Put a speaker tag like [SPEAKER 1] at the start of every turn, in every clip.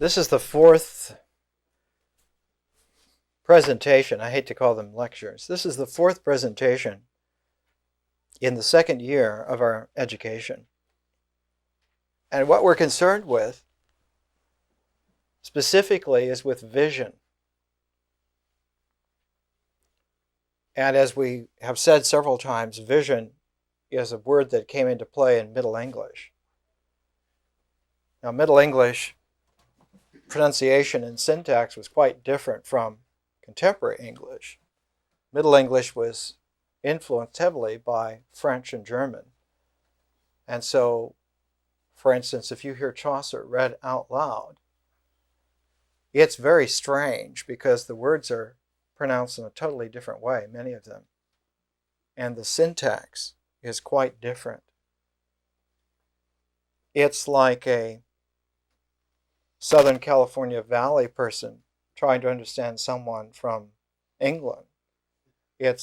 [SPEAKER 1] This is the fourth presentation. I hate to call them lectures. This is the fourth presentation in the second year of our education. And what we're concerned with specifically is with vision. And as we have said several times, vision is a word that came into play in Middle English. Now, Middle English pronunciation and syntax was quite different from contemporary English. Middle English was influenced heavily by French and German. And so, for instance, if you hear Chaucer read out loud, it's very strange because the words are pronounced in a totally different way, many of them. And the syntax is quite different. It's like a Southern California Valley person trying to understand someone from England. There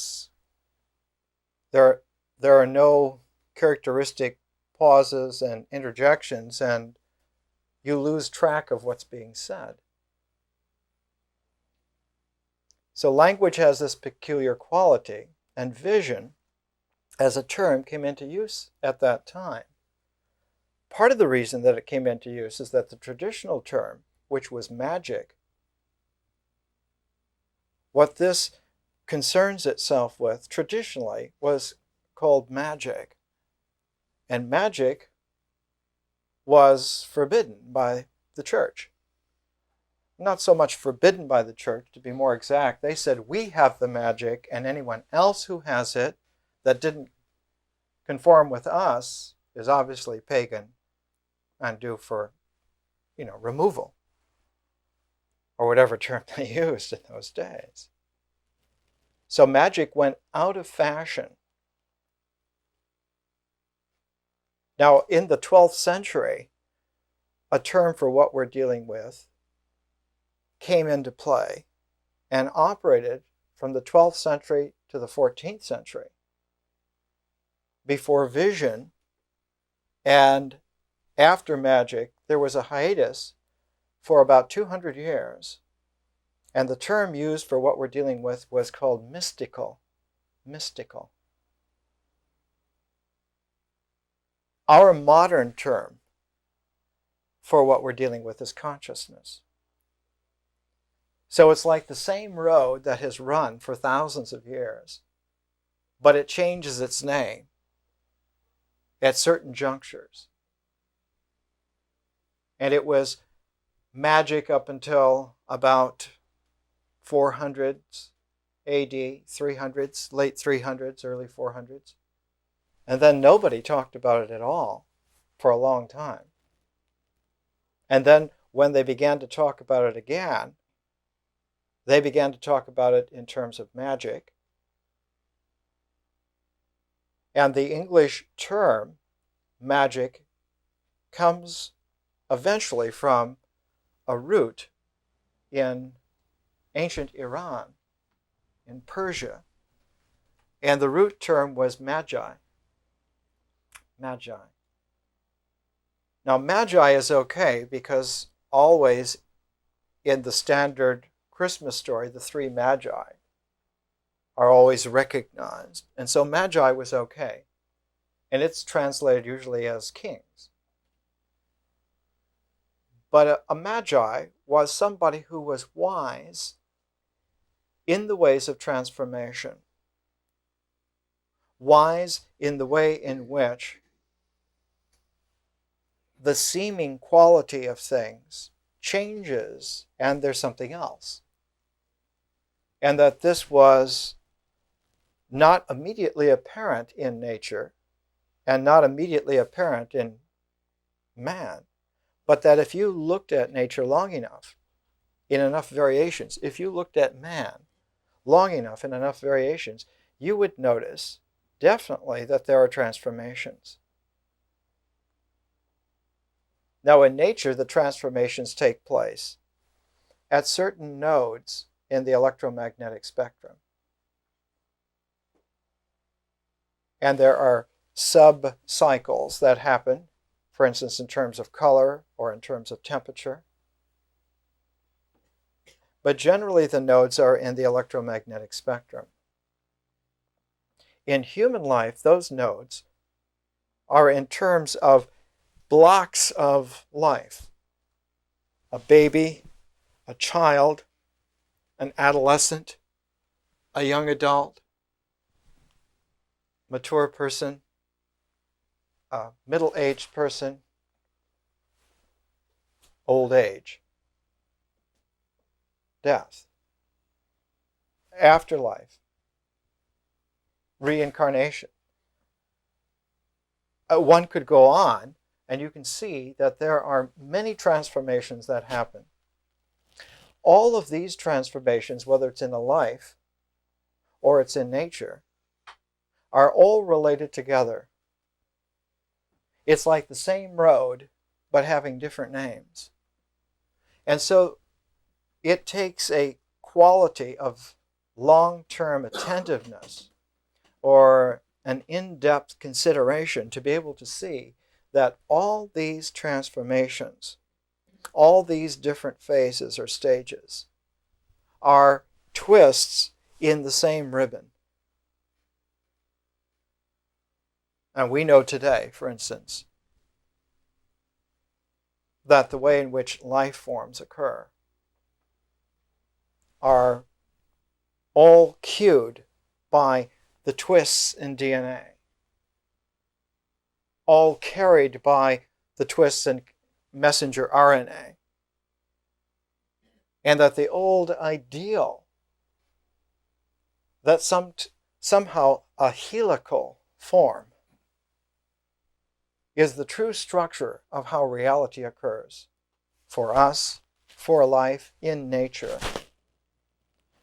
[SPEAKER 1] are no characteristic pauses and interjections, and you lose track of what's being said. So language has this peculiar quality, and vision as a term came into use at that time. Part of the reason that it came into use is that the traditional term, which was magic, what this concerns itself with traditionally was called magic. And magic was forbidden by the church. Not so much forbidden by the church, to be more exact. They said, we have the magic, and anyone else who has it that didn't conform with us is obviously pagan and due for, removal, or whatever term they used in those days. So magic went out of fashion. Now, in the 12th century, a term for what we're dealing with came into play and operated from the 12th century to the 14th century. Before vision and after magic, there was a hiatus for about 200 years. And the term used for what we're dealing with was called mystical. Mystical. Our modern term for what we're dealing with is consciousness. So it's like the same road that has run for thousands of years, but it changes its name at certain junctures. And it was magic up until about 400s AD, 300s, late 300s, early 400s. And then nobody talked about it at all for a long time. And then when they began to talk about it again, they began to talk about it in terms of magic. And the English term magic comes eventually from a root in ancient Iran, in Persia. And the root term was magi. Magi. Now, magi is okay because always in the standard Christmas story, the three magi are always recognized. And so magi was okay. And it's translated usually as kings. But a magi was somebody who was wise in the ways of transformation. Wise in the way in which the seeming quality of things changes and there's something else. And that this was not immediately apparent in nature and not immediately apparent in man, but that if you looked at nature long enough, in enough variations, if you looked at man long enough in enough variations, you would notice definitely that there are transformations. Now, in nature, the transformations take place at certain nodes in the electromagnetic spectrum. And there are sub-cycles that happen, for instance, in terms of color or in terms of temperature. but generally the nodes are in the electromagnetic spectrum. In human life, those nodes are in terms of blocks of life. A baby, a child, an adolescent, a young adult, mature person, a middle-aged person, old age, death, afterlife, reincarnation. One could go on, and you can see that there are many transformations that happen. All of these transformations, whether it's in a life or it's in nature, are all related together. It's like the same road, but having different names. And so it takes a quality of long-term attentiveness or an in-depth consideration to be able to see that all these transformations, all these different phases or stages, are twists in the same ribbon. And we know today, for instance, that the way in which life forms occur are all cued by the twists in DNA, all carried by the twists in messenger RNA, and that the old ideal that somehow a helical form is the true structure of how reality occurs for us, for life, in nature.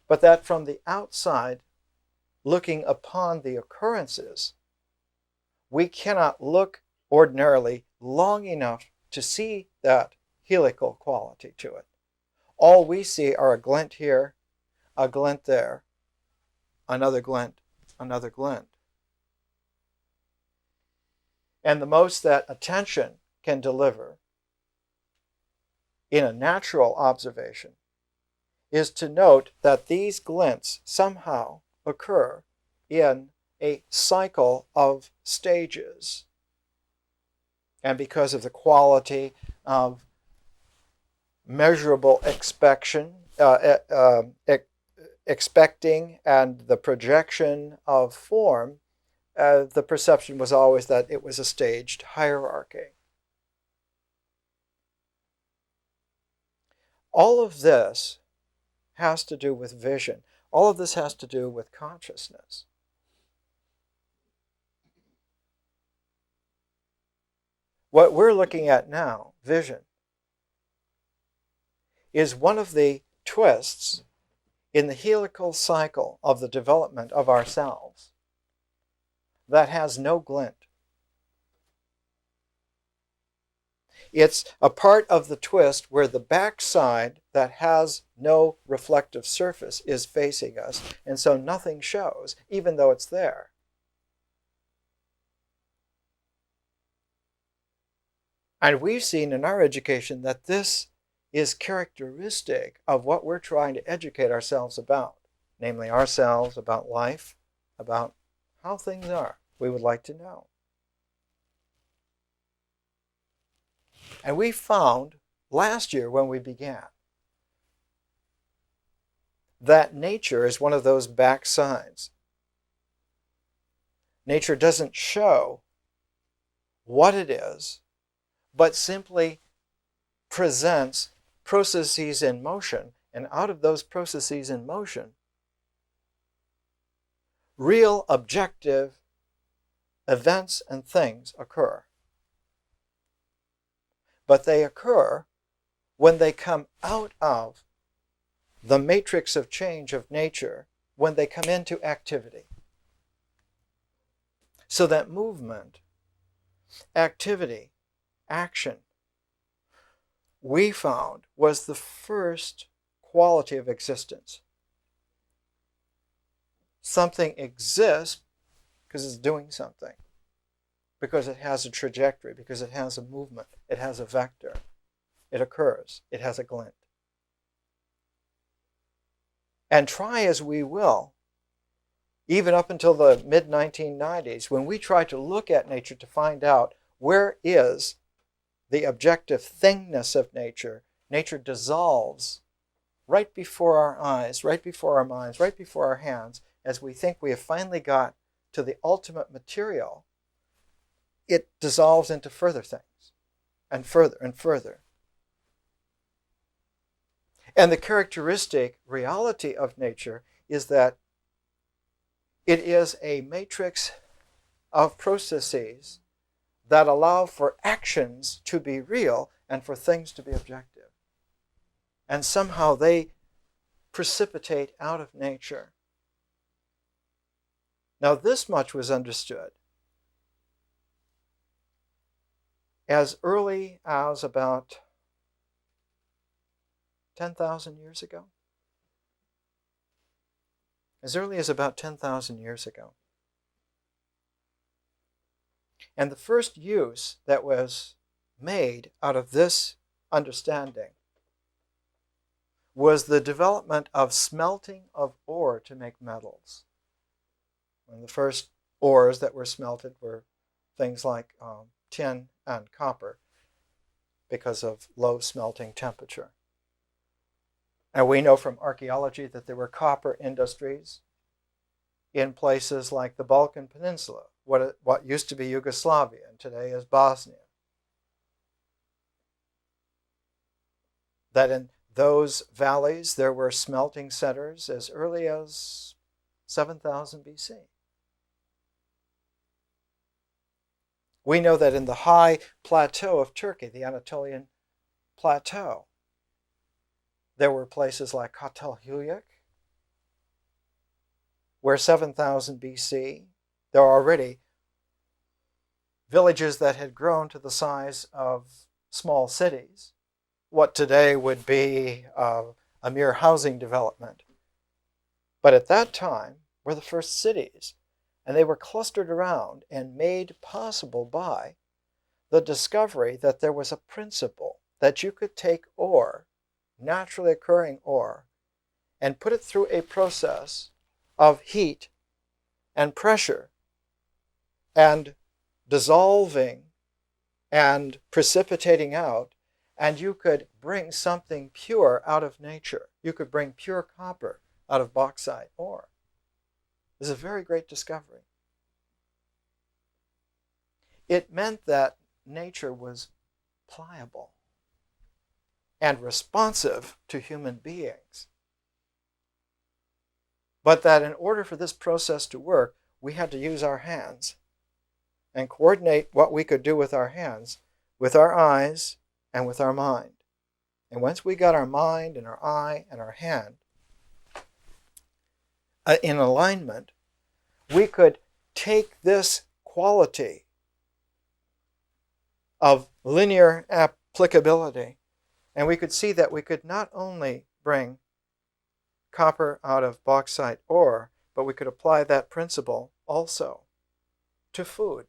[SPEAKER 1] But that from the outside, looking upon the occurrences, we cannot look ordinarily long enough to see that helical quality to it. All we see are a glint here, a glint there, another glint, another glint. And the most that attention can deliver in a natural observation is to note that these glints somehow occur in a cycle of stages. And because of the quality of measurable expecting and the projection of form, the perception was always that it was a staged hierarchy. All of this has to do with vision. All of this has to do with consciousness. What we're looking at now, vision, is one of the twists in the helical cycle of the development of ourselves that has no glint. It's a part of the twist where the backside that has no reflective surface is facing us, and so nothing shows, even though it's there. And we've seen in our education that this is characteristic of what we're trying to educate ourselves about, namely ourselves, about life, about how things are. We would like to know. And we found last year when we began that nature is one of those backsides. Nature doesn't show what it is, but simply presents processes in motion, and out of those processes in motion, real objective events and things occur. But they occur when they come out of the matrix of change of nature, when they come into activity. So that movement, activity, action, we found was the first quality of existence. Something exists because it's doing something, because it has a trajectory, because it has a movement, it has a vector, it occurs, it has a glint. And try as we will, even up until the mid-1990s, when we try to look at nature to find out where is the objective thingness of nature, nature dissolves right before our eyes, right before our minds, right before our hands, as we think we have finally got to the ultimate material. It dissolves into further things, and further and further. And the characteristic reality of nature is that it is a matrix of processes that allow for actions to be real and for things to be objective. And somehow they precipitate out of nature. Now, this much was understood as early as about 10,000 years ago. As early as about 10,000 years ago. And the first use that was made out of this understanding was the development of smelting of ore to make metals. And the first ores that were smelted were things like tin and copper because of low smelting temperature. And we know from archaeology that there were copper industries in places like the Balkan Peninsula, what used to be Yugoslavia and today is Bosnia. That in those valleys there were smelting centers as early as 7000 BC. We know that in the high plateau of Turkey, the Anatolian plateau, there were places like Çatalhöyük, where 7000 BC, there are already villages that had grown to the size of small cities, what today would be a mere housing development. But at that time were the first cities, and they were clustered around and made possible by the discovery that there was a principle that you could take ore, naturally occurring ore, and put it through a process of heat and pressure and dissolving and precipitating out, and you could bring something pure out of nature. You could bring pure copper out of bauxite ore. This is a very great discovery. It meant that nature was pliable and responsive to human beings. But that in order for this process to work, we had to use our hands and coordinate what we could do with our hands, with our eyes, and with our mind. And once we got our mind and our eye and our hand in alignment, we could take this quality of linear applicability, and we could see that we could not only bring copper out of bauxite ore, but we could apply that principle also to food.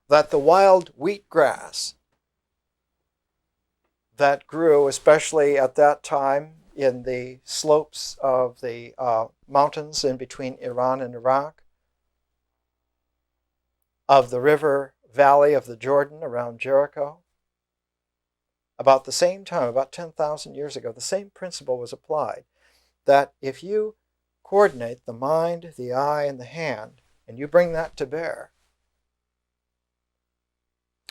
[SPEAKER 1] That the wild wheatgrass that grew, especially at that time in the slopes of the mountains in between Iran and Iraq, of the river valley of the Jordan around Jericho, about the same time, about 10,000 years ago, the same principle was applied, that if you coordinate the mind, the eye, and the hand, and you bring that to bear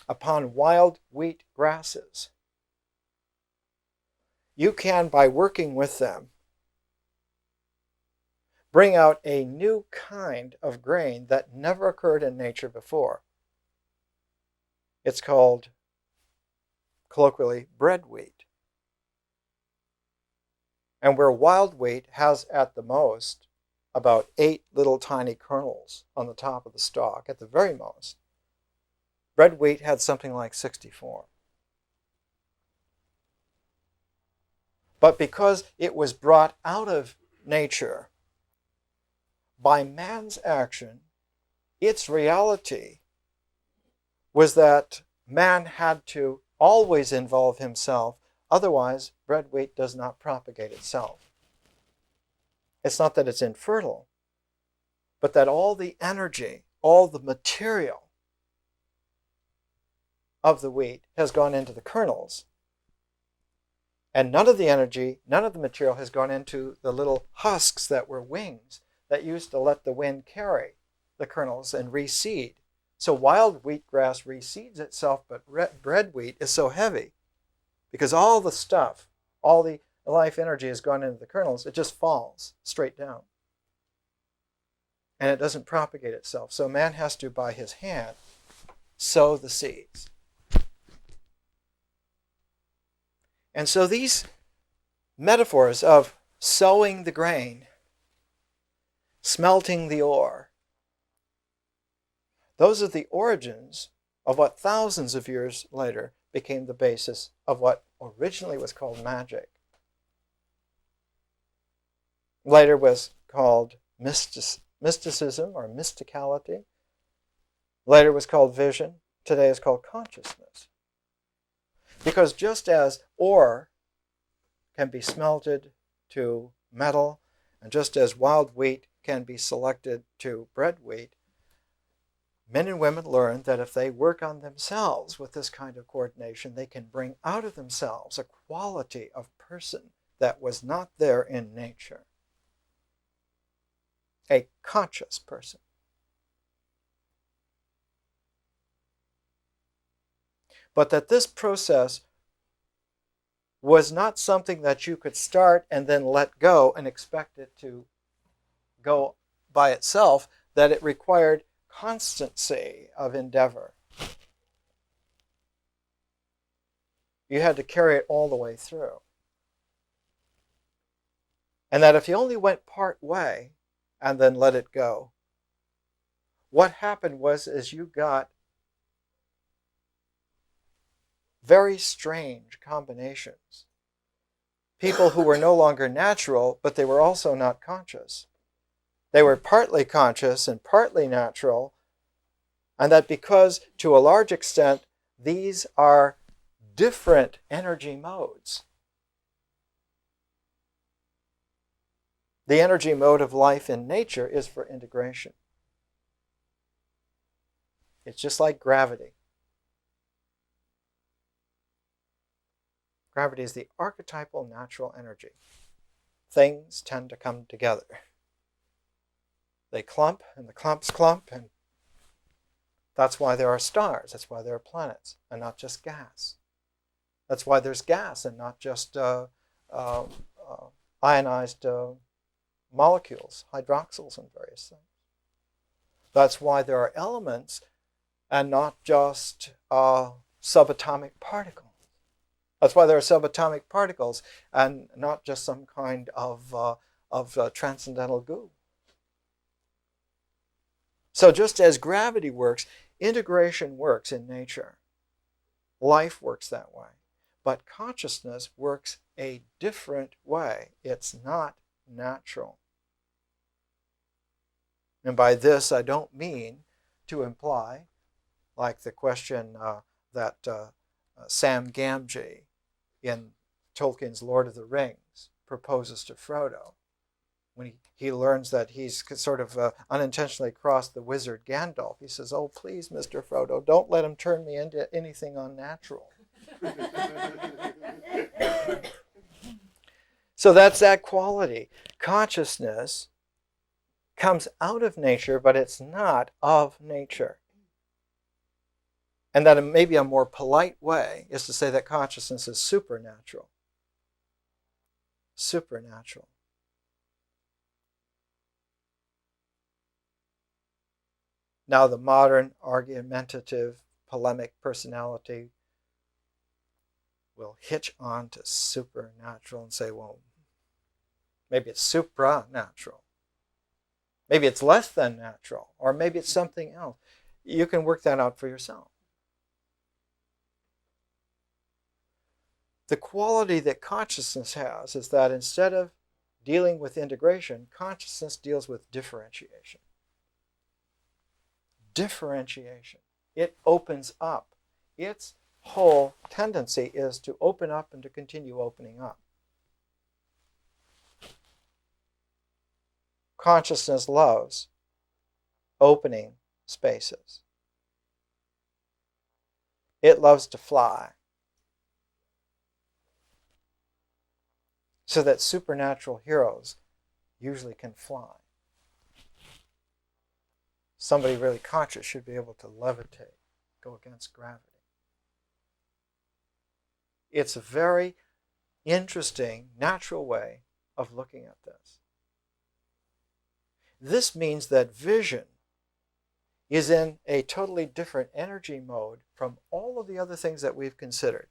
[SPEAKER 1] upon wild wheat grasses, you can, by working with them, bring out a new kind of grain that never occurred in nature before. It's called, colloquially, bread wheat. And where wild wheat has at the most about 8 little tiny kernels on the top of the stalk, at the very most, bread wheat had something like 64. But because it was brought out of nature by man's action, its reality was that man had to always involve himself Otherwise, bread wheat does not propagate itself. It's not that it's infertile, but that all the energy, all the material of the wheat has gone into the kernels. And none of the energy, none of the material has gone into the little husks that were wings that used to let the wind carry the kernels and reseed. So wild wheatgrass reseeds itself, but bread wheat is so heavy because all the stuff, all the life energy has gone into the kernels, it just falls straight down. And it doesn't propagate itself. So man has to, by his hand, sow the seeds. And so these metaphors of sowing the grain, smelting the ore, those are the origins of what thousands of years later became the basis of what originally was called magic. Later was called mysticism or mysticality. Later was called vision. Today is called consciousness. Because just as ore can be smelted to metal, and just as wild wheat can be selected to bread wheat, men and women learn that if they work on themselves with this kind of coordination, they can bring out of themselves a quality of person that was not there in nature. A conscious person. But that this process was not something that you could start and then let go and expect it to go by itself, that it required constancy of endeavor. You had to carry it all the way through. And that if you only went part way and then let it go, what happened was you got very strange combinations. People who were no longer natural, but they were also not conscious. They were partly conscious and partly natural, and that because, to a large extent, these are different energy modes. The energy mode of life in nature is for integration. It's just like gravity. Gravity is the archetypal natural energy. Things tend to come together. They clump, and the clumps clump, and that's why there are stars. That's why there are planets, and not just gas. That's why there's gas and not just ionized molecules, hydroxyls and various things. That's why there are elements and not just subatomic particles. That's why there are subatomic particles and not just some kind of transcendental goo. So just as gravity works, integration works in nature. Life works that way. But consciousness works a different way. It's not natural. And by this, I don't mean to imply, like the question that Sam Gamgee in Tolkien's Lord of the Rings proposes to Frodo, when he learns that he's sort of unintentionally crossed the wizard Gandalf. He says, "Oh, please, Mr. Frodo, don't let him turn me into anything unnatural." So that's that quality. Consciousness comes out of nature, but it's not of nature. And that maybe a more polite way is to say that consciousness is supernatural. Supernatural. Now the modern argumentative polemic personality will hitch on to supernatural and say, well, maybe it's supranatural. Maybe it's less than natural, or maybe it's something else. You can work that out for yourself. The quality that consciousness has is that instead of dealing with integration, consciousness deals with differentiation. Differentiation. It opens up. Its whole tendency is to open up and to continue opening up. Consciousness loves opening spaces. It loves to fly. So that supernatural heroes usually can fly. Somebody really conscious should be able to levitate, go against gravity. It's a very interesting, natural way of looking at this. This means that vision is in a totally different energy mode from all of the other things that we've considered.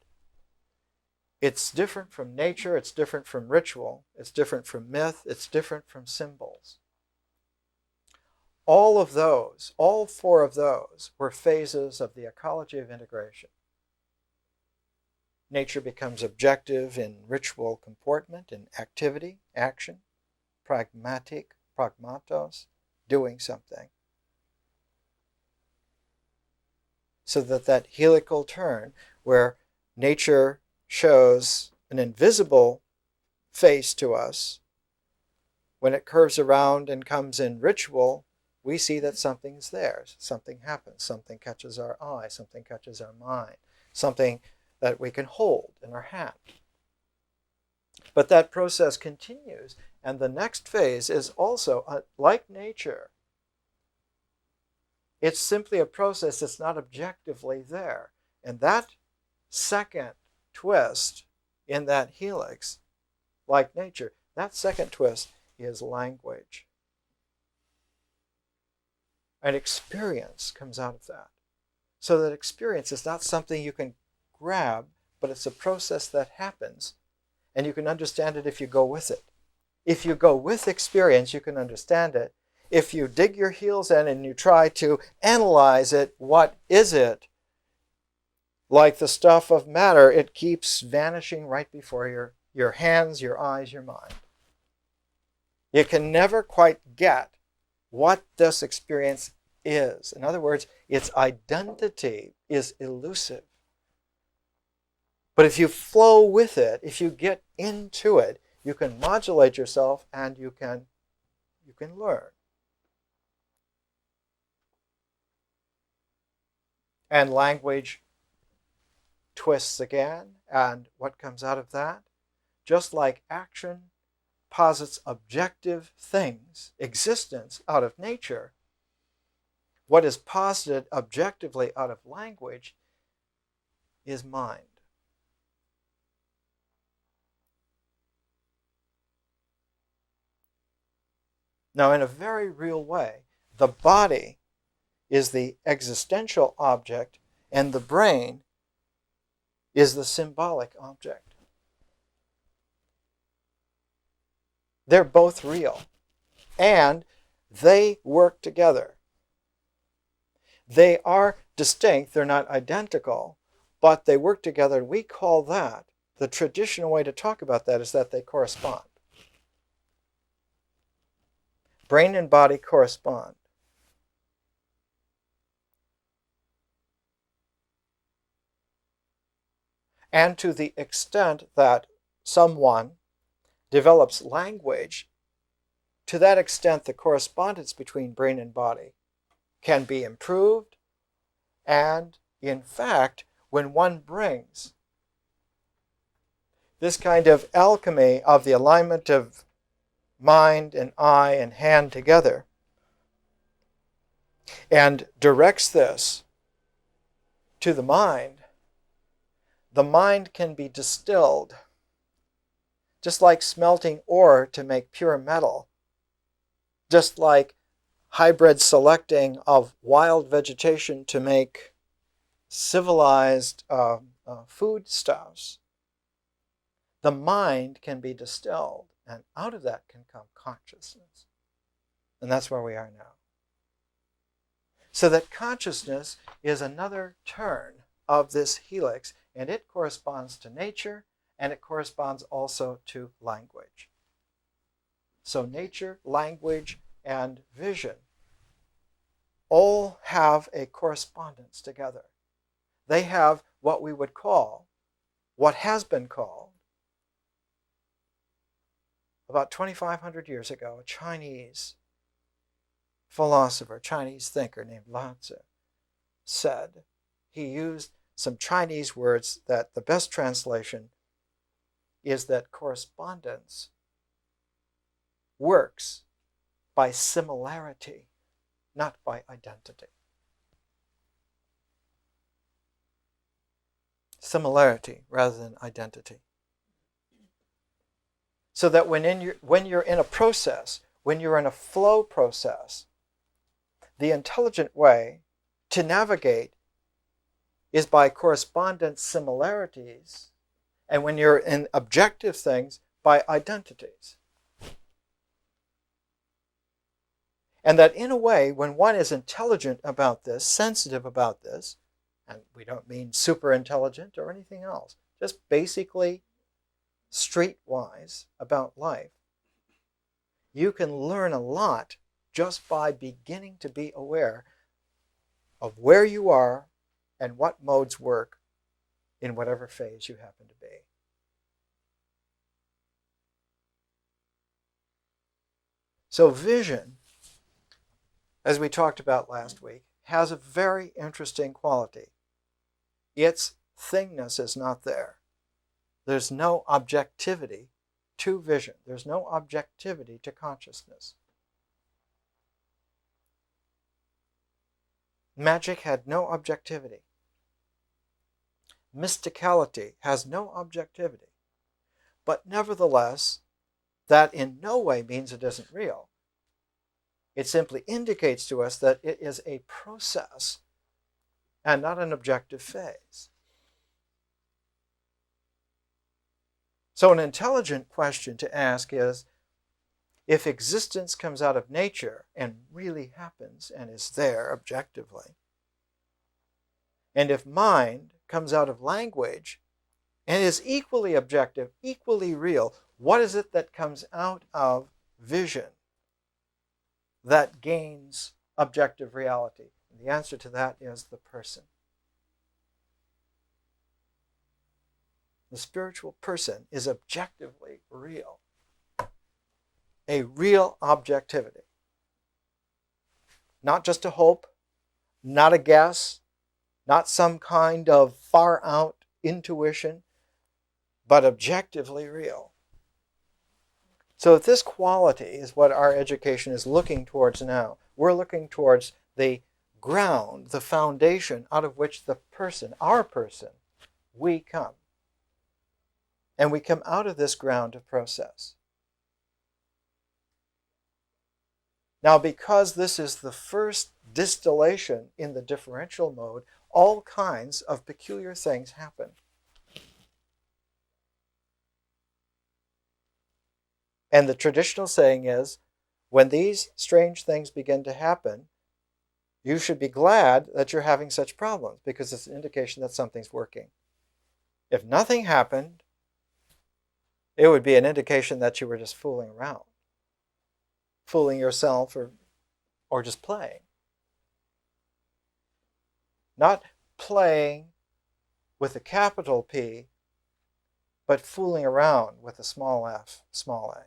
[SPEAKER 1] It's different from nature, it's different from ritual, it's different from myth, it's different from symbols. All of those, all four of those, were phases of the ecology of integration. Nature becomes objective in ritual comportment, in activity, action, pragmatic, pragmatos, doing something. So that helical turn, where nature shows an invisible face to us, when it curves around and comes in ritual, we see that something's there. Something happens. Something catches our eye. Something catches our mind. Something that we can hold in our hand. But that process continues, and the next phase is also, like nature, it's simply a process that's not objectively there. And that second twist in that helix, like nature, that second twist is language. And experience comes out of that. So that experience is not something you can grab, but it's a process that happens, and you can understand it if you go with it. If you go with experience, you can understand it. If you dig your heels in and you try to analyze it, what is it? Like the stuff of matter, it keeps vanishing right before your hands, your eyes, your mind. You can never quite get what this experience is. In other words, its identity is elusive. But if you flow with it, if you get into it, you can modulate yourself and you can learn. And language twists again, and what comes out of that? Just like action posits objective things, existence out of nature, what is posited objectively out of language is mind. Now, in a very real way, the body is the existential object and the brain is the symbolic object. They're both real, and they work together. They are distinct, they're not identical, but they work together, and we call that, the traditional way to talk about that is that they correspond. Brain and body correspond. And to the extent that someone develops language, to that extent the correspondence between brain and body can be improved. And in fact, when one brings this kind of alchemy of the alignment of mind and eye and hand together and directs this to the mind can be distilled, just like smelting ore to make pure metal, just like hybrid selecting of wild vegetation to make civilized foodstuffs. The mind can be distilled, and out of that can come consciousness. And that's where we are now. So that consciousness is another turn of this helix, and it corresponds to nature, and it corresponds also to language. So nature, language, and vision all have a correspondence together. they have what we would call, what has been called, about 2,500 years ago, a Chinese philosopher, Chinese thinker named Lao Tzu said, he used some Chinese words that the best translation is that correspondence works by similarity, not by identity. Similarity rather than identity. So that when you're in a process, when you're in a flow process, the intelligent way to navigate is by correspondence similarities, and when you're in objective things, by identities. And that in a way, when one is intelligent about this, sensitive about this, and we don't mean super intelligent or anything else, just basically streetwise about life, you can learn a lot just by beginning to be aware of where you are and what modes work in whatever phase you happen to be. So vision, as we talked about last week, has a very interesting quality. Its thingness is not there. There's no objectivity to vision. There's no objectivity to consciousness. Magic had no objectivity. Mysticality has no objectivity. But nevertheless, that in no way means it isn't real. It simply indicates to us that it is a process and not an objective phase. So an intelligent question to ask is, if existence comes out of nature and really happens and is there objectively, and if mind comes out of language and is equally objective, equally real, what is it that comes out of vision that gains objective reality? And the answer to that is the person. The spiritual person is objectively real. A real objectivity. Not just a hope, not a guess, not some kind of far out intuition, but objectively real. So this quality is what our education is looking towards now. We're looking towards the ground, the foundation out of which the person, our person, we come. And we come out of this ground of process. Now, because this is the first distillation in the differential mode, all kinds of peculiar things happen. And the traditional saying is, when these strange things begin to happen, you should be glad that you're having such problems, because it's an indication that something's working. If nothing happened, it would be an indication that you were just fooling around. Fooling yourself or just playing. Not playing with a capital P, but fooling around with a small f, small a.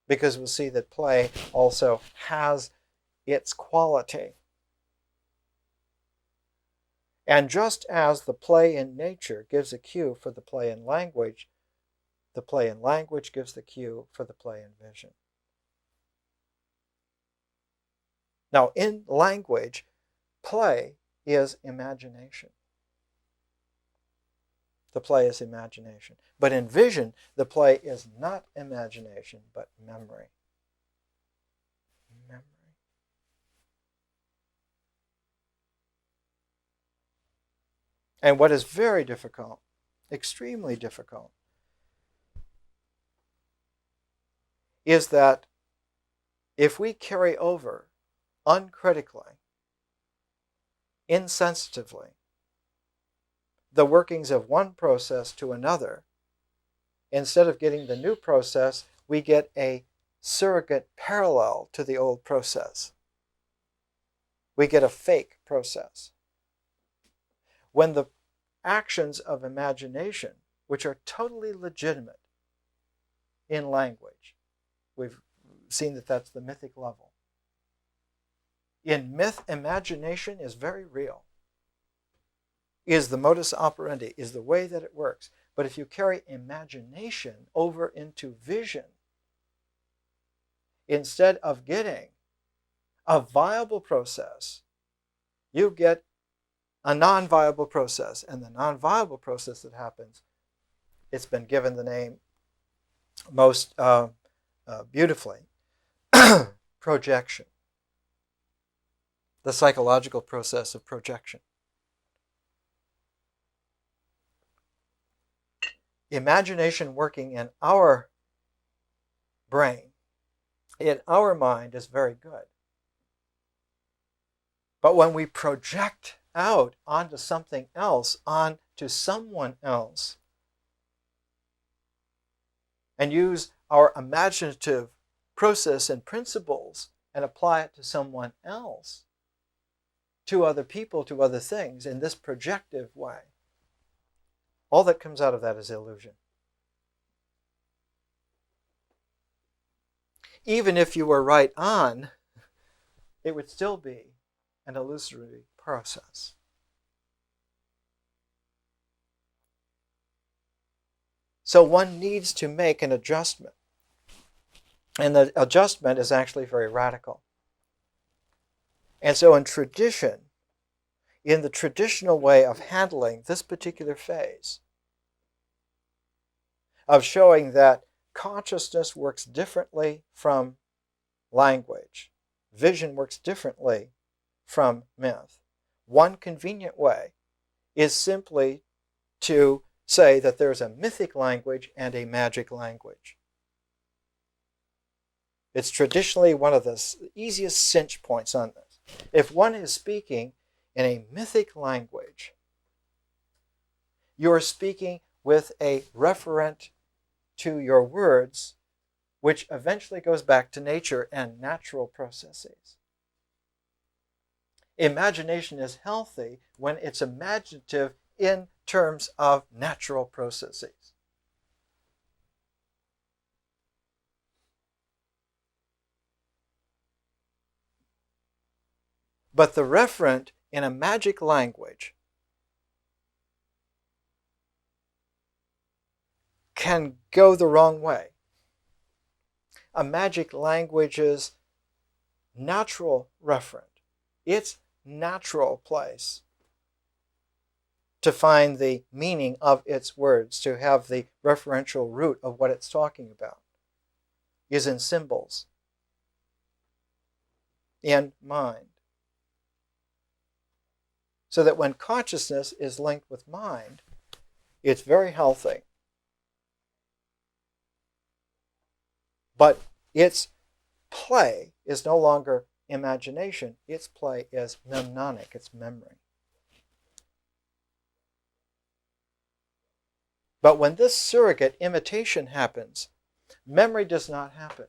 [SPEAKER 1] Because we'll see that play also has its quality. And just as the play in nature gives a cue for the play in language, the play in language gives the cue for the play in vision. Now, in language, play is imagination. The play is imagination. But in vision, the play is not imagination, but memory. Memory. And what is very difficult, extremely difficult, is that if we carry over uncritically, insensitively, the workings of one process to another, instead of getting the new process, we get a surrogate parallel to the old process. We get a fake process. When the actions of imagination, which are totally legitimate in language, we've seen that that's the mythic level. In myth, imagination is very real, is the modus operandi, is the way that it works. But if you carry imagination over into vision, instead of getting a viable process, you get a non-viable process. And the non-viable process that happens, it's been given the name most beautifully, projection. The psychological process of projection. Imagination working in our brain, in our mind, is very good. But when we project out onto something else, onto someone else, and use our imaginative process and principles and apply it to someone else, to other people, to other things, in this projective way, all that comes out of that is illusion. Even if you were right on, it would still be an illusory process. So one needs to make an adjustment. And the adjustment is actually very radical. And so in tradition, in the traditional way of handling this particular phase, of showing that consciousness works differently from language, vision works differently from myth, one convenient way is simply to say that there's a mythic language and a magic language. It's traditionally one of the easiest cinch points on this. If one is speaking in a mythic language, you're speaking with a referent to your words, which eventually goes back to nature and natural processes. Imagination is healthy when it's imaginative in terms of natural processes. But the referent in a magic language can go the wrong way. A magic language's natural referent, its natural place to find the meaning of its words, to have the referential root of what it's talking about, is in symbols, in mind. So that when consciousness is linked with mind, it's very healthy. But its play is no longer imagination. Its play is mnemonic, it's memory. But when this surrogate imitation happens, memory does not happen.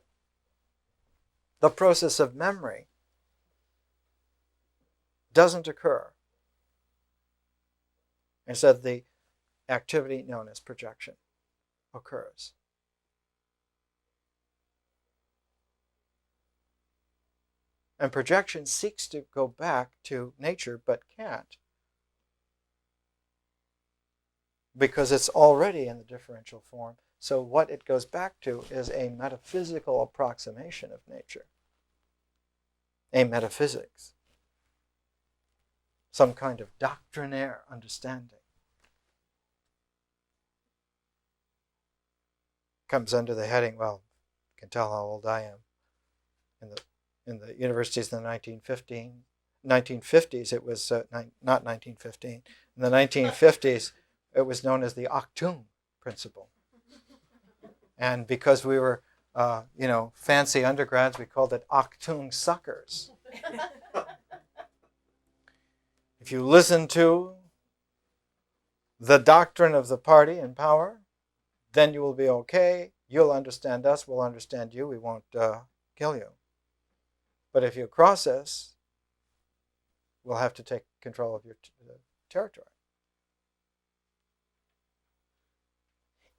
[SPEAKER 1] The process of memory doesn't occur. Instead, the activity known as projection occurs. And projection seeks to go back to nature, but can't, because it's already in the differential form. So what it goes back to is a metaphysical approximation of nature, a metaphysics, some kind of doctrinaire understanding. Comes under the heading, well, you can tell how old I am. In the universities in the 1950s, it was not 1915. In the 1950s, it was known as the Achtung principle. And because we were, fancy undergrads, we called it Achtung suckers. If you listen to the doctrine of the party in power, then you will be okay. You'll understand us. We'll understand you. We won't kill you. But if you cross us, will have to take control of your territory.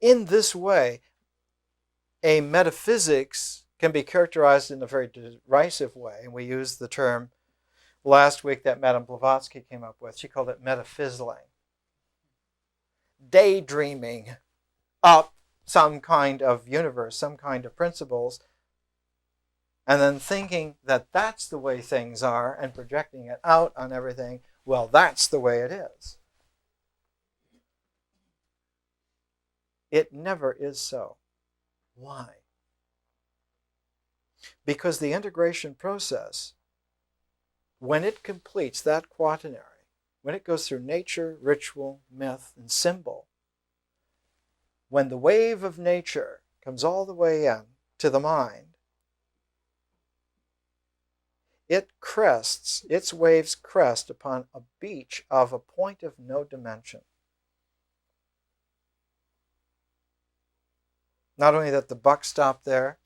[SPEAKER 1] In this way, a metaphysics can be characterized in a very derisive way, and we used the term last week that Madame Blavatsky came up with. She called it metaphysling. Daydreaming up some kind of universe, some kind of principles, and then thinking that that's the way things are and projecting it out on everything. Well, that's the way it is. It never is so. Why? Because the integration process, when it completes that quaternary, when it goes through nature, ritual, myth, and symbol, when the wave of nature comes all the way in to the mind, its waves crest upon a beach of a point of no dimension. Not only that the buck stops there,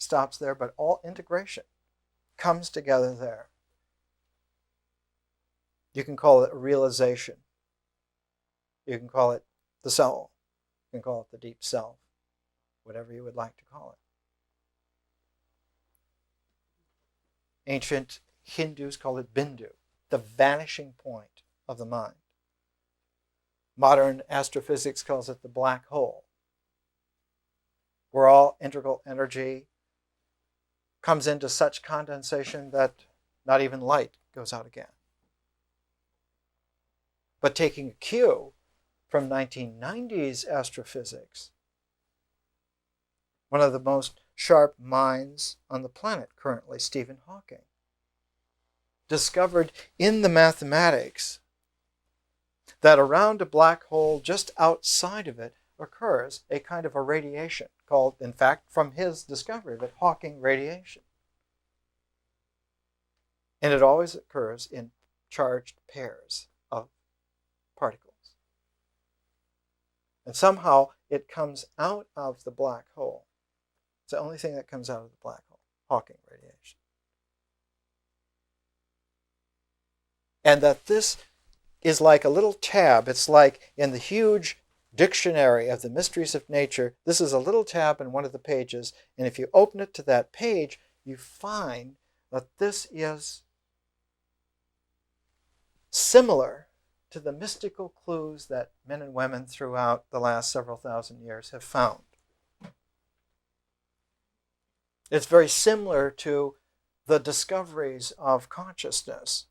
[SPEAKER 1] but all integration comes together there. You can call it a realization. You can call it the soul. You can call it the deep self. Whatever you would like to call it. Ancient Hindus call it Bindu, the vanishing point of the mind. Modern astrophysics calls it the black hole, where all integral energy comes into such condensation that not even light goes out again. But taking a cue from 1990s astrophysics, one of the most sharp minds on the planet currently, Stephen Hawking, discovered in the mathematics that around a black hole just outside of it occurs a kind of a radiation called, in fact, from his discovery of it, Hawking radiation. And it always occurs in charged pairs of particles. And somehow it comes out of the black hole. It's the only thing that comes out of the black hole, Hawking radiation. And that this is like a little tab. It's like in the huge dictionary of the mysteries of nature, this is a little tab in one of the pages, and if you open it to that page, you find that this is similar to the mystical clues that men and women throughout the last several thousand years have found. It's very similar to the discoveries of consciousness,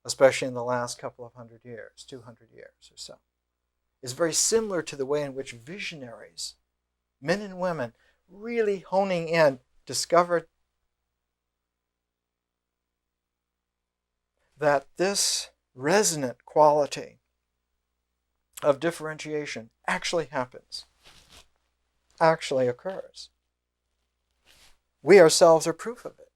[SPEAKER 1] especially in the last couple of 100 years, 200 years or so. It's very similar to the way in which visionaries, men and women, really honing in, discovered that this resonant quality of differentiation actually happens, actually occurs. We ourselves are proof of it.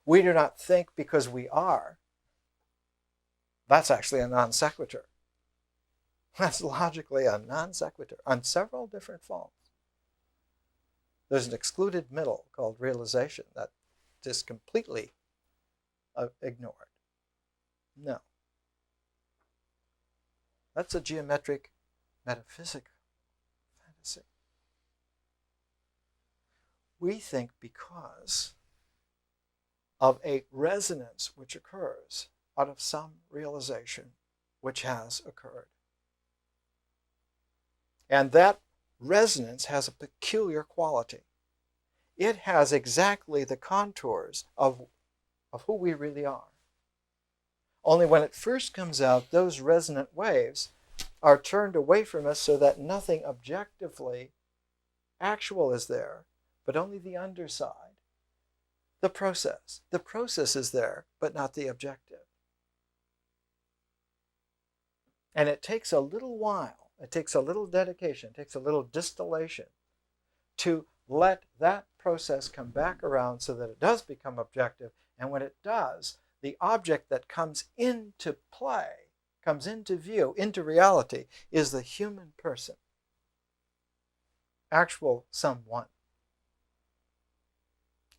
[SPEAKER 1] We do not think because we are. That's actually a non sequitur. That's logically a non sequitur on several different folds. There's an excluded middle called realization that is completely ignored. No. That's a geometric metaphysic fantasy. We think because of a resonance which occurs out of some realization which has occurred. And that resonance has a peculiar quality. It has exactly the contours of who we really are. Only when it first comes out, those resonant waves are turned away from us so that nothing objectively actual is there, but only the underside. The process. The process is there, but not the objective. And it takes a little while, it takes a little dedication, it takes a little distillation to let that process come back around so that it does become objective. And when it does, the object that comes into play, comes into view, into reality, is the human person. Actual someone.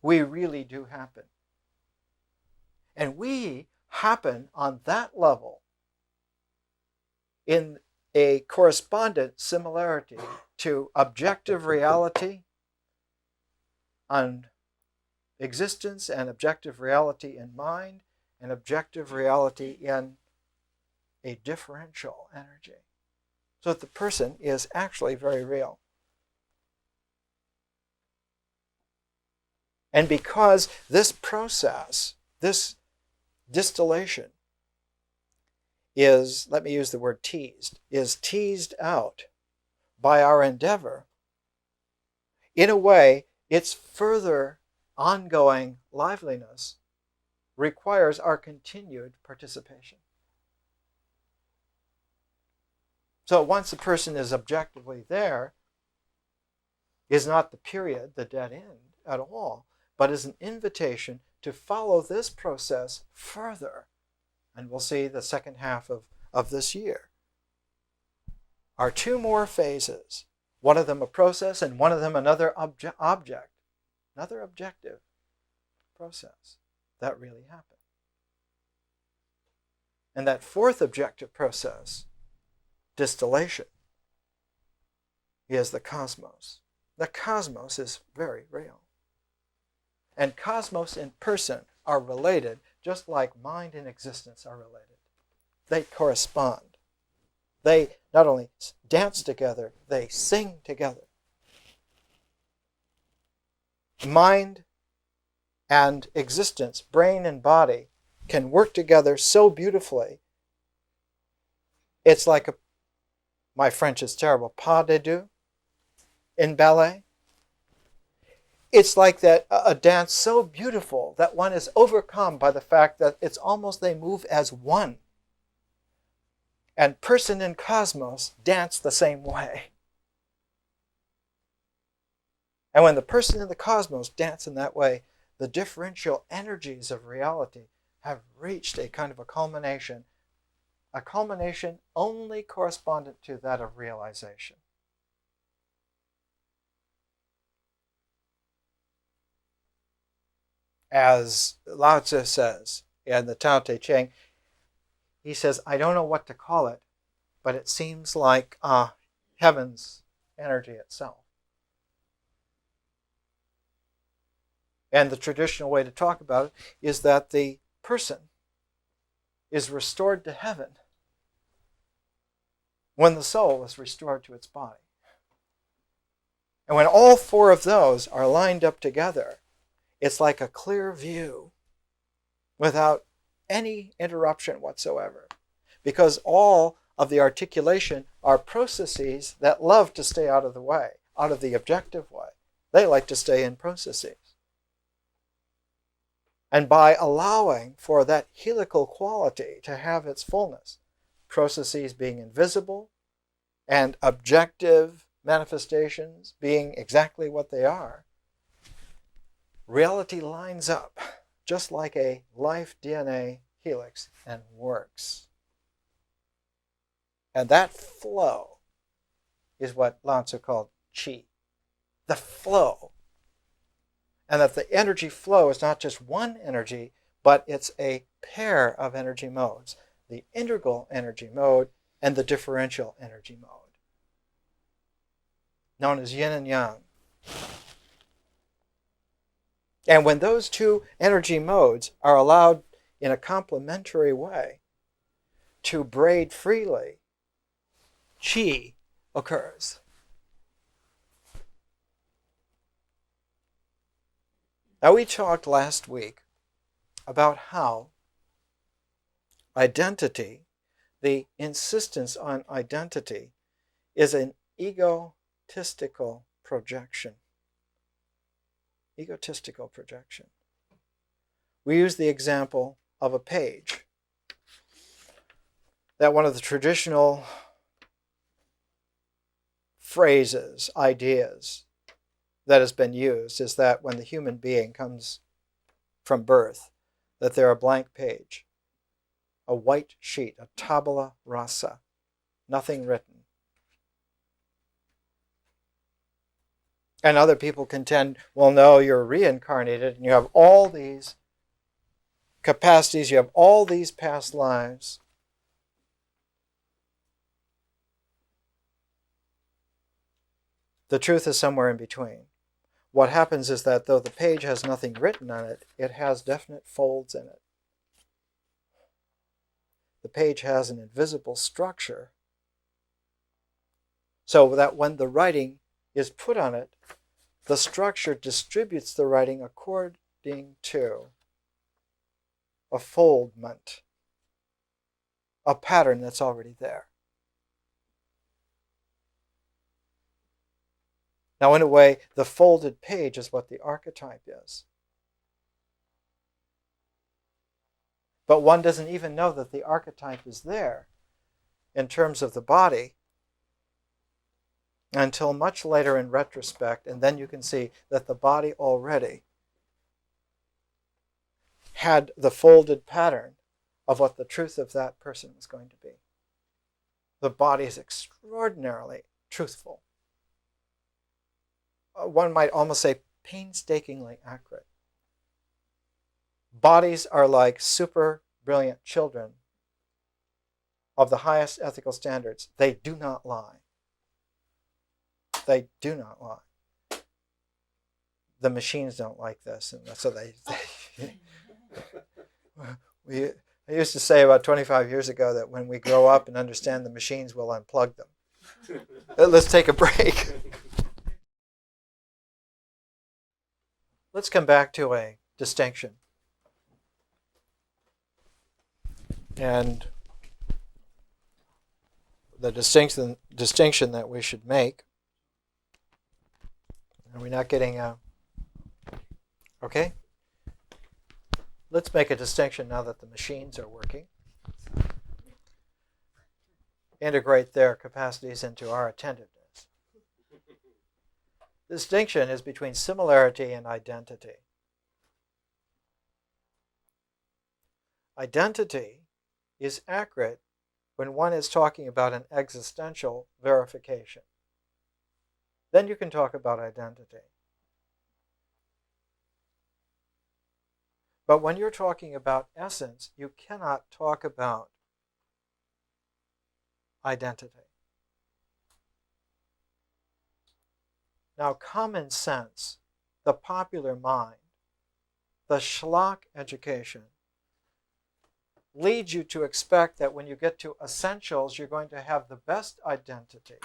[SPEAKER 1] We really do happen. And we happen on that level in a correspondent similarity to objective reality on existence and objective reality in mind and objective reality in a differential energy. So that the person is actually very real. And because this process, this distillation is, let me use the word teased, is teased out by our endeavor, in a way, its further ongoing liveliness requires our continued participation. So once the person is objectively there, is not the period, the dead end at all, but is an invitation to follow this process further. And we'll see the second half of this year are two more phases. One of them a process and one of them another object, another objective process that really happened. And that fourth objective process, distillation, is the cosmos. The cosmos is very real. And cosmos and person are related, just like mind and existence are related. They correspond. They not only dance together, they sing together. Mind and existence, brain and body, can work together so beautifully. It's like my French is terrible, pas de deux in ballet. It's like that, a dance so beautiful that one is overcome by the fact that it's almost they move as one. And person and cosmos dance the same way. And when the person and the cosmos dance in that way, the differential energies of reality have reached a kind of a culmination only correspondent to that of realization. As Lao Tzu says in the Tao Te Ching, he says, I don't know what to call it, but it seems like heaven's energy itself. And the traditional way to talk about it is that the person is restored to heaven when the soul is restored to its body. And when all four of those are lined up together, it's like a clear view without any interruption whatsoever. Because all of the articulation are processes that love to stay out of the way, out of the objective way. They like to stay in processes. And by allowing for that helical quality to have its fullness, processes being invisible and objective manifestations being exactly what they are, reality lines up just like a life DNA helix and works. And that flow is what Lao Tzu called qi, the flow. And that the energy flow is not just one energy, but it's a pair of energy modes, the integral energy mode and the differential energy mode, known as yin and yang. And when those two energy modes are allowed in a complementary way to braid freely, qi occurs. Now, we talked last week about how identity, the insistence on identity, is an egotistical projection. Egotistical projection. We use the example of a page. That one of the traditional phrases, ideas that has been used is that when the human being comes from birth, that they're a blank page, a white sheet, a tabula rasa, nothing written. And other people contend, well, no, you're reincarnated and you have all these capacities, you have all these past lives. The truth is somewhere in between. What happens is that though the page has nothing written on it, it has definite folds in it. The page has an invisible structure so that when the writing is put on it, the structure distributes the writing according to a foldment, a pattern that's already there. Now, in a way, the folded page is what the archetype is. But one doesn't even know that the archetype is there in terms of the body until much later in retrospect, and then you can see that the body already had the folded pattern of what the truth of that person was going to be. The body is extraordinarily truthful. One might almost say painstakingly accurate. Bodies are like super brilliant children of the highest ethical standards. They do not lie. They do not lie. The machines don't like this, and so they I used to say about 25 years ago that when we grow up and understand the machines, we'll unplug them. Let's take a break. Let's come back to a distinction. And the distinction that we should make. Are we not getting okay? Let's make a distinction now that the machines are working. Integrate their capacities into our attentiveness. The distinction is between similarity and identity. Identity is accurate when one is talking about an existential verification. Then you can talk about identity. But when you're talking about essence, you cannot talk about identity. Now, common sense, the popular mind, the schlock education leads you to expect that when you get to essentials, you're going to have the best identity,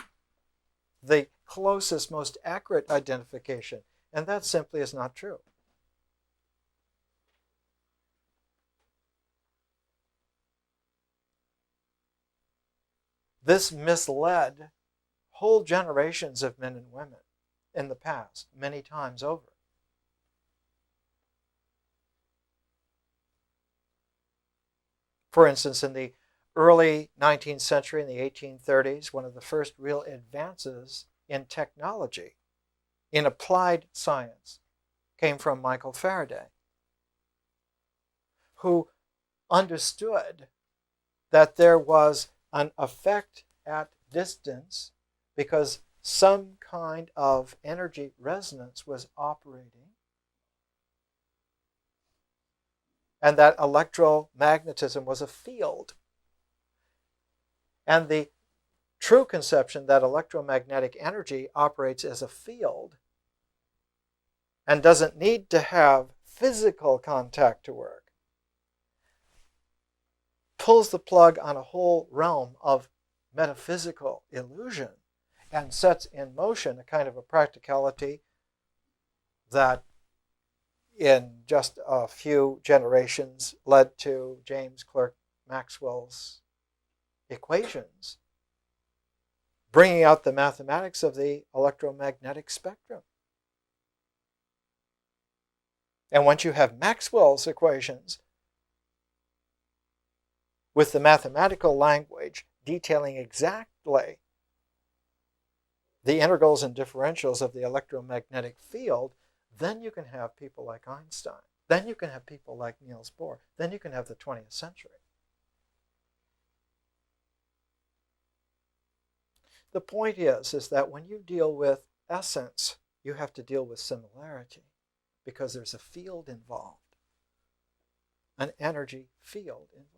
[SPEAKER 1] the closest, most accurate identification. And that simply is not true. This misled whole generations of men and women in the past, many times over. For instance, in the early 19th century, in the 1830s, one of the first real advances in technology, in applied science, came from Michael Faraday, who understood that there was an effect at distance because some kind of energy resonance was operating, and that electromagnetism was a field. And the true conception that electromagnetic energy operates as a field and doesn't need to have physical contact to work pulls the plug on a whole realm of metaphysical illusion and sets in motion a kind of a practicality that in just a few generations led to James Clerk Maxwell's equations, bringing out the mathematics of the electromagnetic spectrum. And once you have Maxwell's equations with the mathematical language detailing exactly the integrals and differentials of the electromagnetic field, then you can have people like Einstein. Then you can have people like Niels Bohr. Then you can have the 20th century. The point is that when you deal with essence, you have to deal with similarity because there's a field involved. an energy field involved.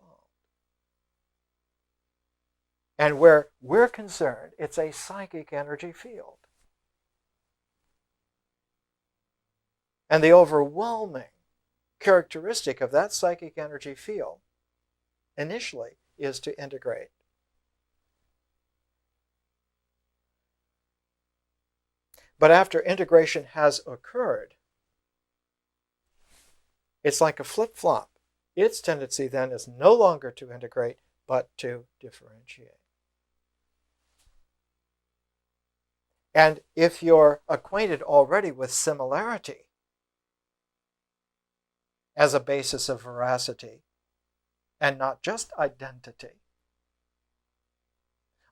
[SPEAKER 1] And where we're concerned, it's a psychic energy field. And the overwhelming characteristic of that psychic energy field initially is to integrate. But after integration has occurred, it's like a flip-flop. Its tendency then is no longer to integrate, but to differentiate. And if you're acquainted already with similarity as a basis of veracity, and not just identity,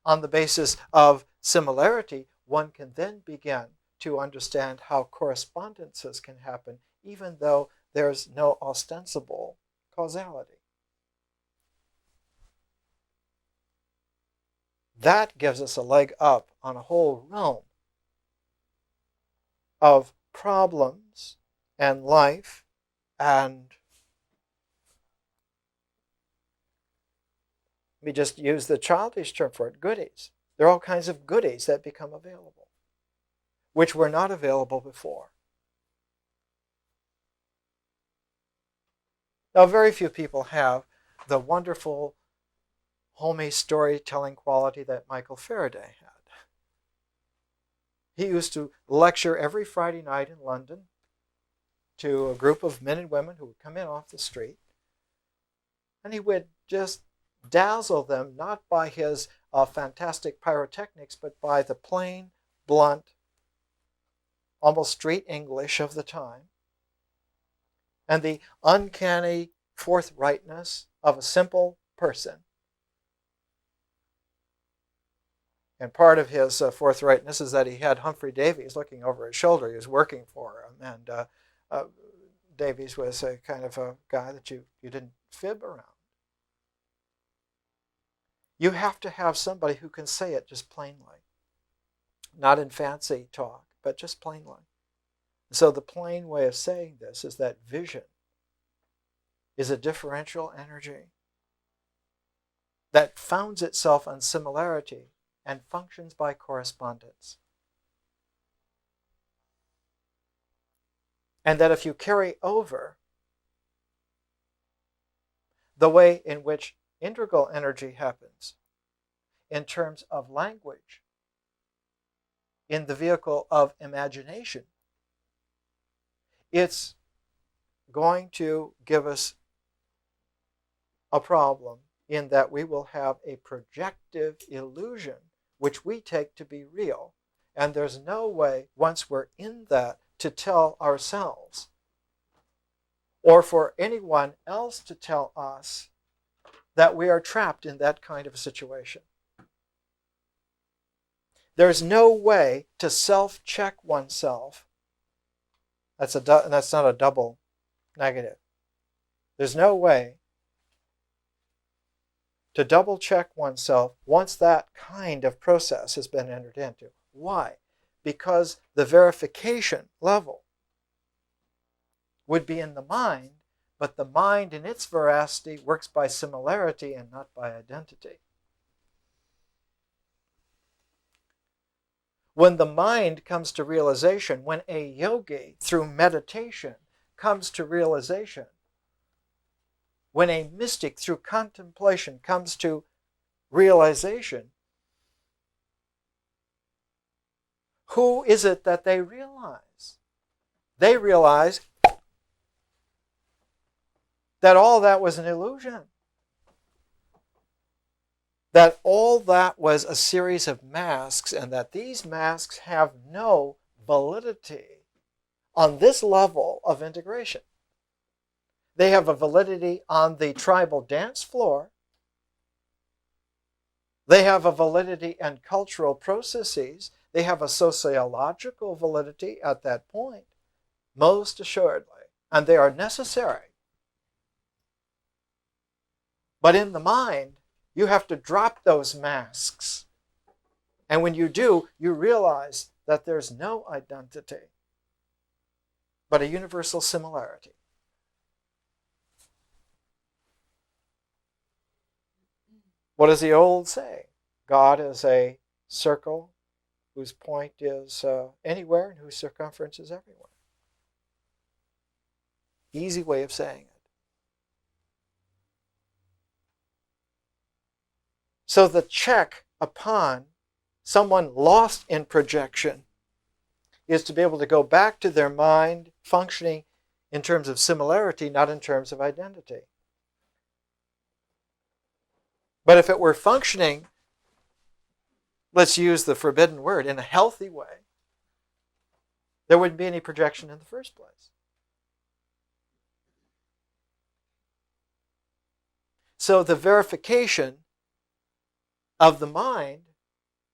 [SPEAKER 1] on the basis of similarity, one can then begin to understand how correspondences can happen, even though there's no ostensible causality. That gives us a leg up on a whole realm of problems and life and, let me just use the childish term for it, goodies. There are all kinds of goodies that become available, which were not available before. Now, very few people have the wonderful, homey storytelling quality that Michael Faraday had. He used to lecture every Friday night in London to a group of men and women who would come in off the street, and he would just dazzle them not by his fantastic pyrotechnics, but by the plain, blunt, almost street English of the time, and the uncanny forthrightness of a simple person. And part of his forthrightness is that he had Humphrey Davies looking over his shoulder. He was working for him, and Davies was a kind of a guy that you didn't fib around. You have to have somebody who can say it just plainly, not in fancy talk, but just plainly. So the plain way of saying this is that vision is a differential energy that founds itself on similarity and functions by correspondence. And that if you carry over the way in which integral energy happens in terms of language, in the vehicle of imagination, it's going to give us a problem in that we will have a projective illusion which we take to be real. And there's no way, once we're in that, to tell ourselves or for anyone else to tell us that we are trapped in that kind of a situation. There's no way to self-check oneself. That's not a double negative. There's no way to double-check oneself once that kind of process has been entered into. Why? Because the verification level would be in the mind, but the mind in its veracity works by similarity and not by identity. When the mind comes to realization, when a yogi through meditation comes to realization, when a mystic through contemplation comes to realization, who is it that they realize? They realize that all that was an illusion. That all that was a series of masks, and that these masks have no validity on this level of integration. They have a validity on the tribal dance floor. They have a validity in cultural processes. They have a sociological validity at that point, most assuredly, and they are necessary. But in the mind, you have to drop those masks. And when you do, you realize that there's no identity, but a universal similarity. What does the old say? God is a circle whose point is anywhere and whose circumference is everywhere. Easy way of saying it. So the check upon someone lost in projection is to be able to go back to their mind functioning in terms of similarity, not in terms of identity. But if it were functioning, let's use the forbidden word, in a healthy way, there wouldn't be any projection in the first place. So the verification of the mind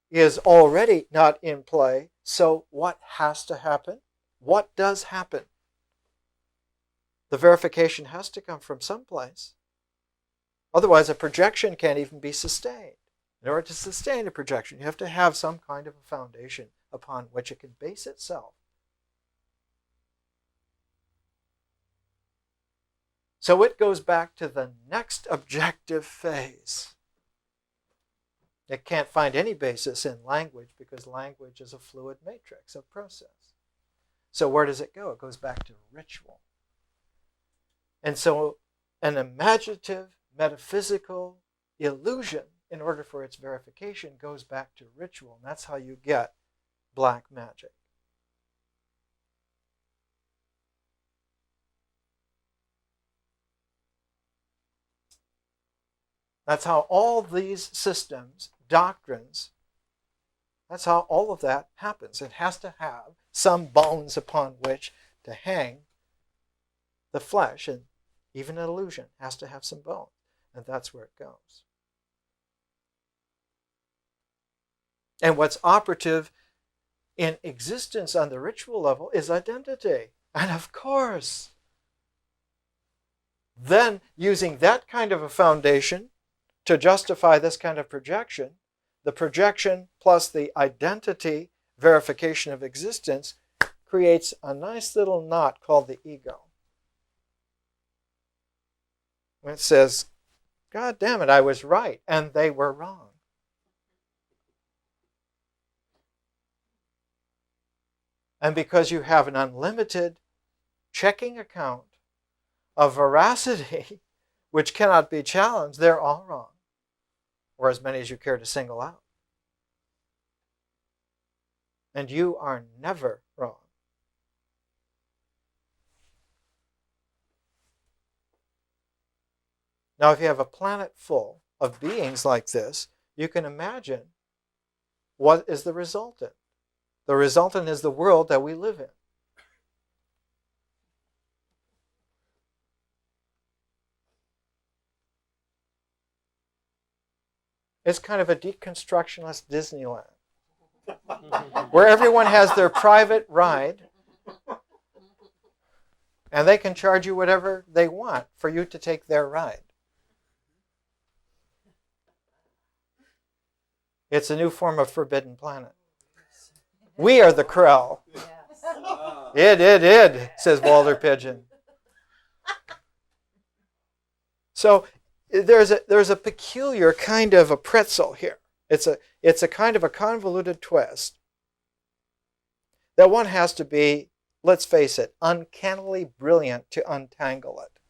[SPEAKER 1] is already not in play. So what has to happen? What does happen? The verification has to come from someplace. Otherwise, a projection can't even be sustained. In order to sustain a projection, you have to have some kind of a foundation upon which it can base itself. So it goes back to the next objective phase. It can't find any basis in language because language is a fluid matrix of process. So where does it go? It goes back to ritual. And so an imaginative, metaphysical illusion, in order for its verification, goes back to ritual. And that's how you get black magic. That's how all these systems, doctrines, that's how all of that happens. It has to have some bones upon which to hang the flesh, and even an illusion has to have some bones. And that's where it goes. And what's operative in existence on the ritual level is identity. And of course, then using that kind of a foundation to justify this kind of projection, the projection plus the identity verification of existence creates a nice little knot called the ego. When it says, God damn it, I was right, and they were wrong. And because you have an unlimited checking account of veracity, which cannot be challenged, they're all wrong. Or as many as you care to single out. And you are never wrong. Now, if you have a planet full of beings like this, you can imagine what is the resultant. The resultant is the world that we live in. It's kind of a deconstructionist Disneyland, where everyone has their private ride, and they can charge you whatever they want for you to take their ride. It's a new form of Forbidden Planet. We are the Krell. Id, says Walter Pigeon. So there's a peculiar kind of a pretzel here. It's a kind of a convoluted twist that one has to be, let's face it, uncannily brilliant to untangle it.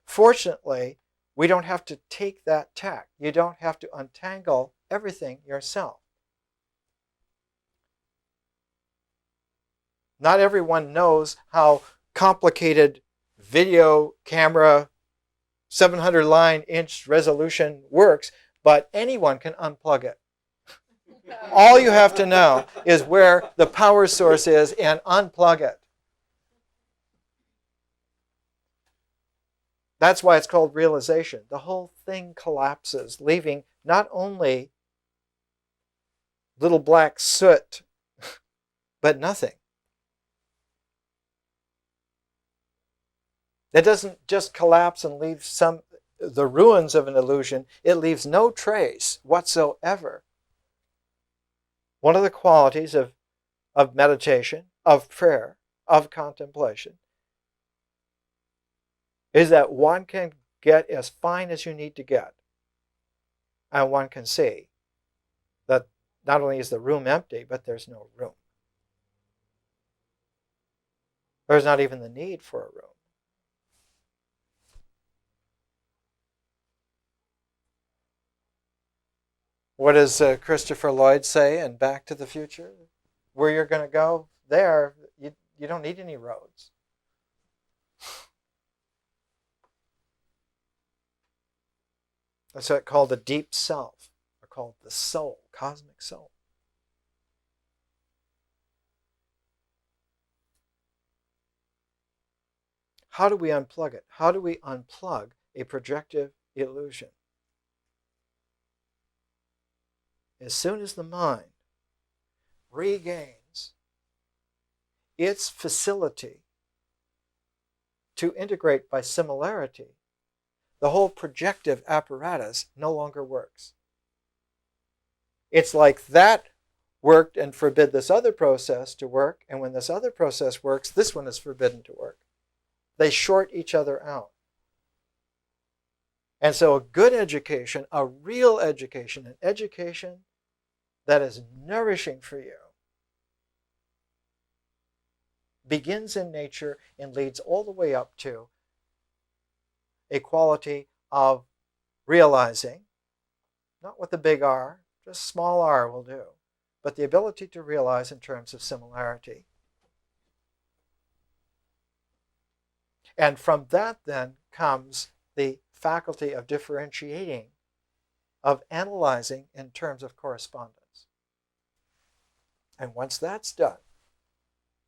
[SPEAKER 1] Fortunately, we don't have to take that tack. You don't have to untangle everything yourself. Not everyone knows how complicated video camera 700 line inch resolution works, but anyone can unplug it. All you have to know is where the power source is and unplug it. That's why it's called realization. The whole thing collapses, leaving not only little black soot, but nothing. That doesn't just collapse and leave the ruins of an illusion. It leaves no trace whatsoever. One of the qualities of meditation, of prayer, of contemplation, is that one can get as fine as you need to get. And one can see that not only is the room empty, but there's no room. There's not even the need for a room. What does Christopher Lloyd say in Back to the Future? Where you're going to go, there, you don't need any roads. That's called the deep self, or called the soul, cosmic soul. How do we unplug it? How do we unplug a projective illusion? As soon as the mind regains its facility to integrate by similarity, the whole projective apparatus no longer works. It's like that worked and forbid this other process to work, and when this other process works, this one is forbidden to work. They short each other out. And so a good education, a real education, an education that is nourishing for you, begins in nature and leads all the way up to a quality of realizing, not with a big R, just small r will do, but the ability to realize in terms of similarity. And from that then comes the faculty of differentiating, of analyzing in terms of correspondence. And once that's done,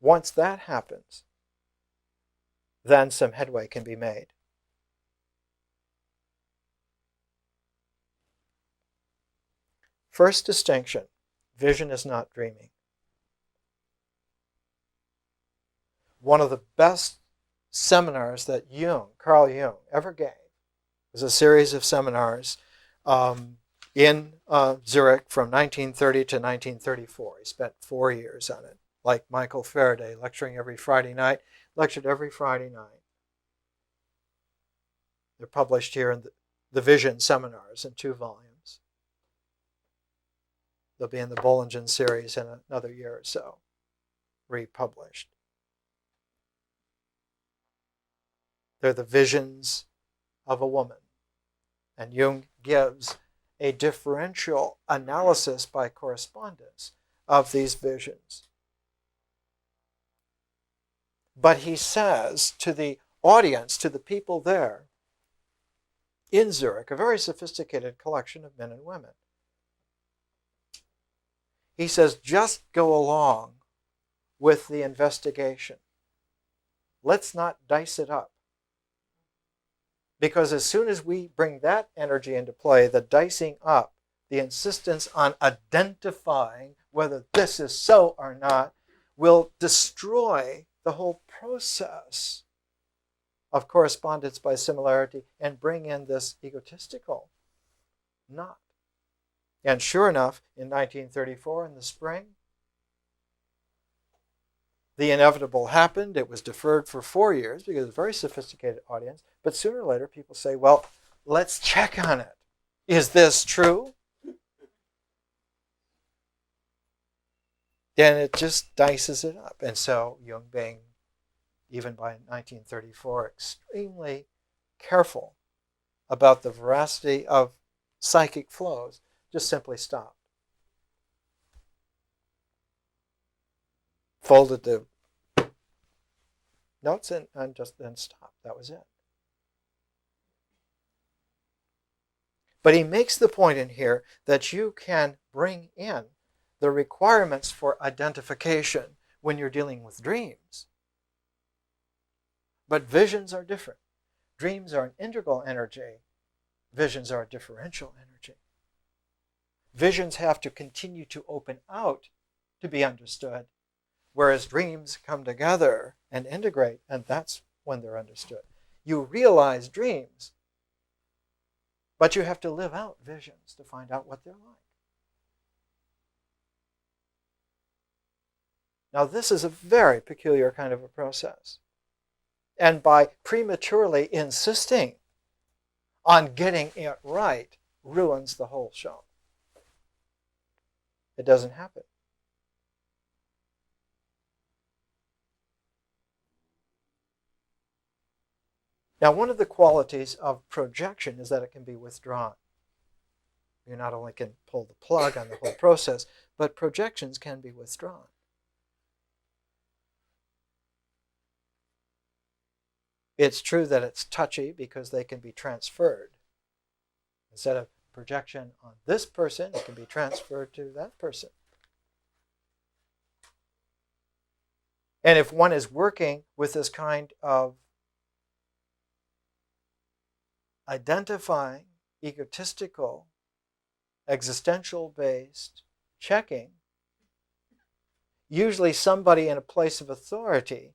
[SPEAKER 1] once that happens, then some headway can be made. First distinction, vision is not dreaming. One of the best seminars that Carl Jung, ever gave was a series of seminars in Zurich from 1930 to 1934. He spent 4 years on it, like Michael Faraday, lecturing every Friday night, lectured every Friday night. They're published here in the Vision Seminars in 2 volumes. They'll be in the Bollingen series in another year or so, republished. They're the visions of a woman. And Jung gives a differential analysis by correspondence of these visions. But he says to the audience, to the people there in Zurich, a very sophisticated collection of men and women, he says, just go along with the investigation. Let's not dice it up. Because as soon as we bring that energy into play, the dicing up, the insistence on identifying whether this is so or not, will destroy the whole process of correspondence by similarity and bring in this egotistical knot. And sure enough, in 1934, in the spring, the inevitable happened. It was deferred for 4 years because it's a very sophisticated audience. But sooner or later, people say, well, let's check on it. Is this true? Then it just dices it up. And so Jung, being, even by 1934, extremely careful about the veracity of psychic flows, just simply stopped. Folded the notes and just then stopped. That was it. But he makes the point in here that you can bring in the requirements for identification when you're dealing with dreams. But visions are different. Dreams are an integral energy. Visions are a differential energy. Visions have to continue to open out to be understood, whereas dreams come together and integrate, and that's when they're understood. You realize dreams, but you have to live out visions to find out what they're like. Now, this is a very peculiar kind of a process. And by prematurely insisting on getting it right ruins the whole show. It doesn't happen. Now, one of the qualities of projection is that it can be withdrawn. You not only can pull the plug on the whole process, but projections can be withdrawn. It's true that it's touchy because they can be transferred. Instead of projection on this person, it can be transferred to that person. And if one is working with this kind of identifying, egotistical, existential-based checking, usually somebody in a place of authority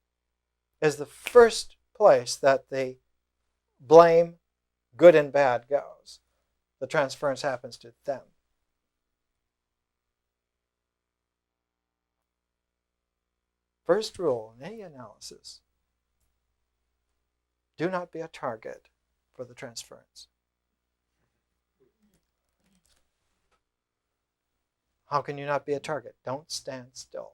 [SPEAKER 1] is the first place that the blame, good and bad, goes. The transference happens to them. First rule in any analysis: do not be a target for the transference. How can you not be a target? Don't stand still.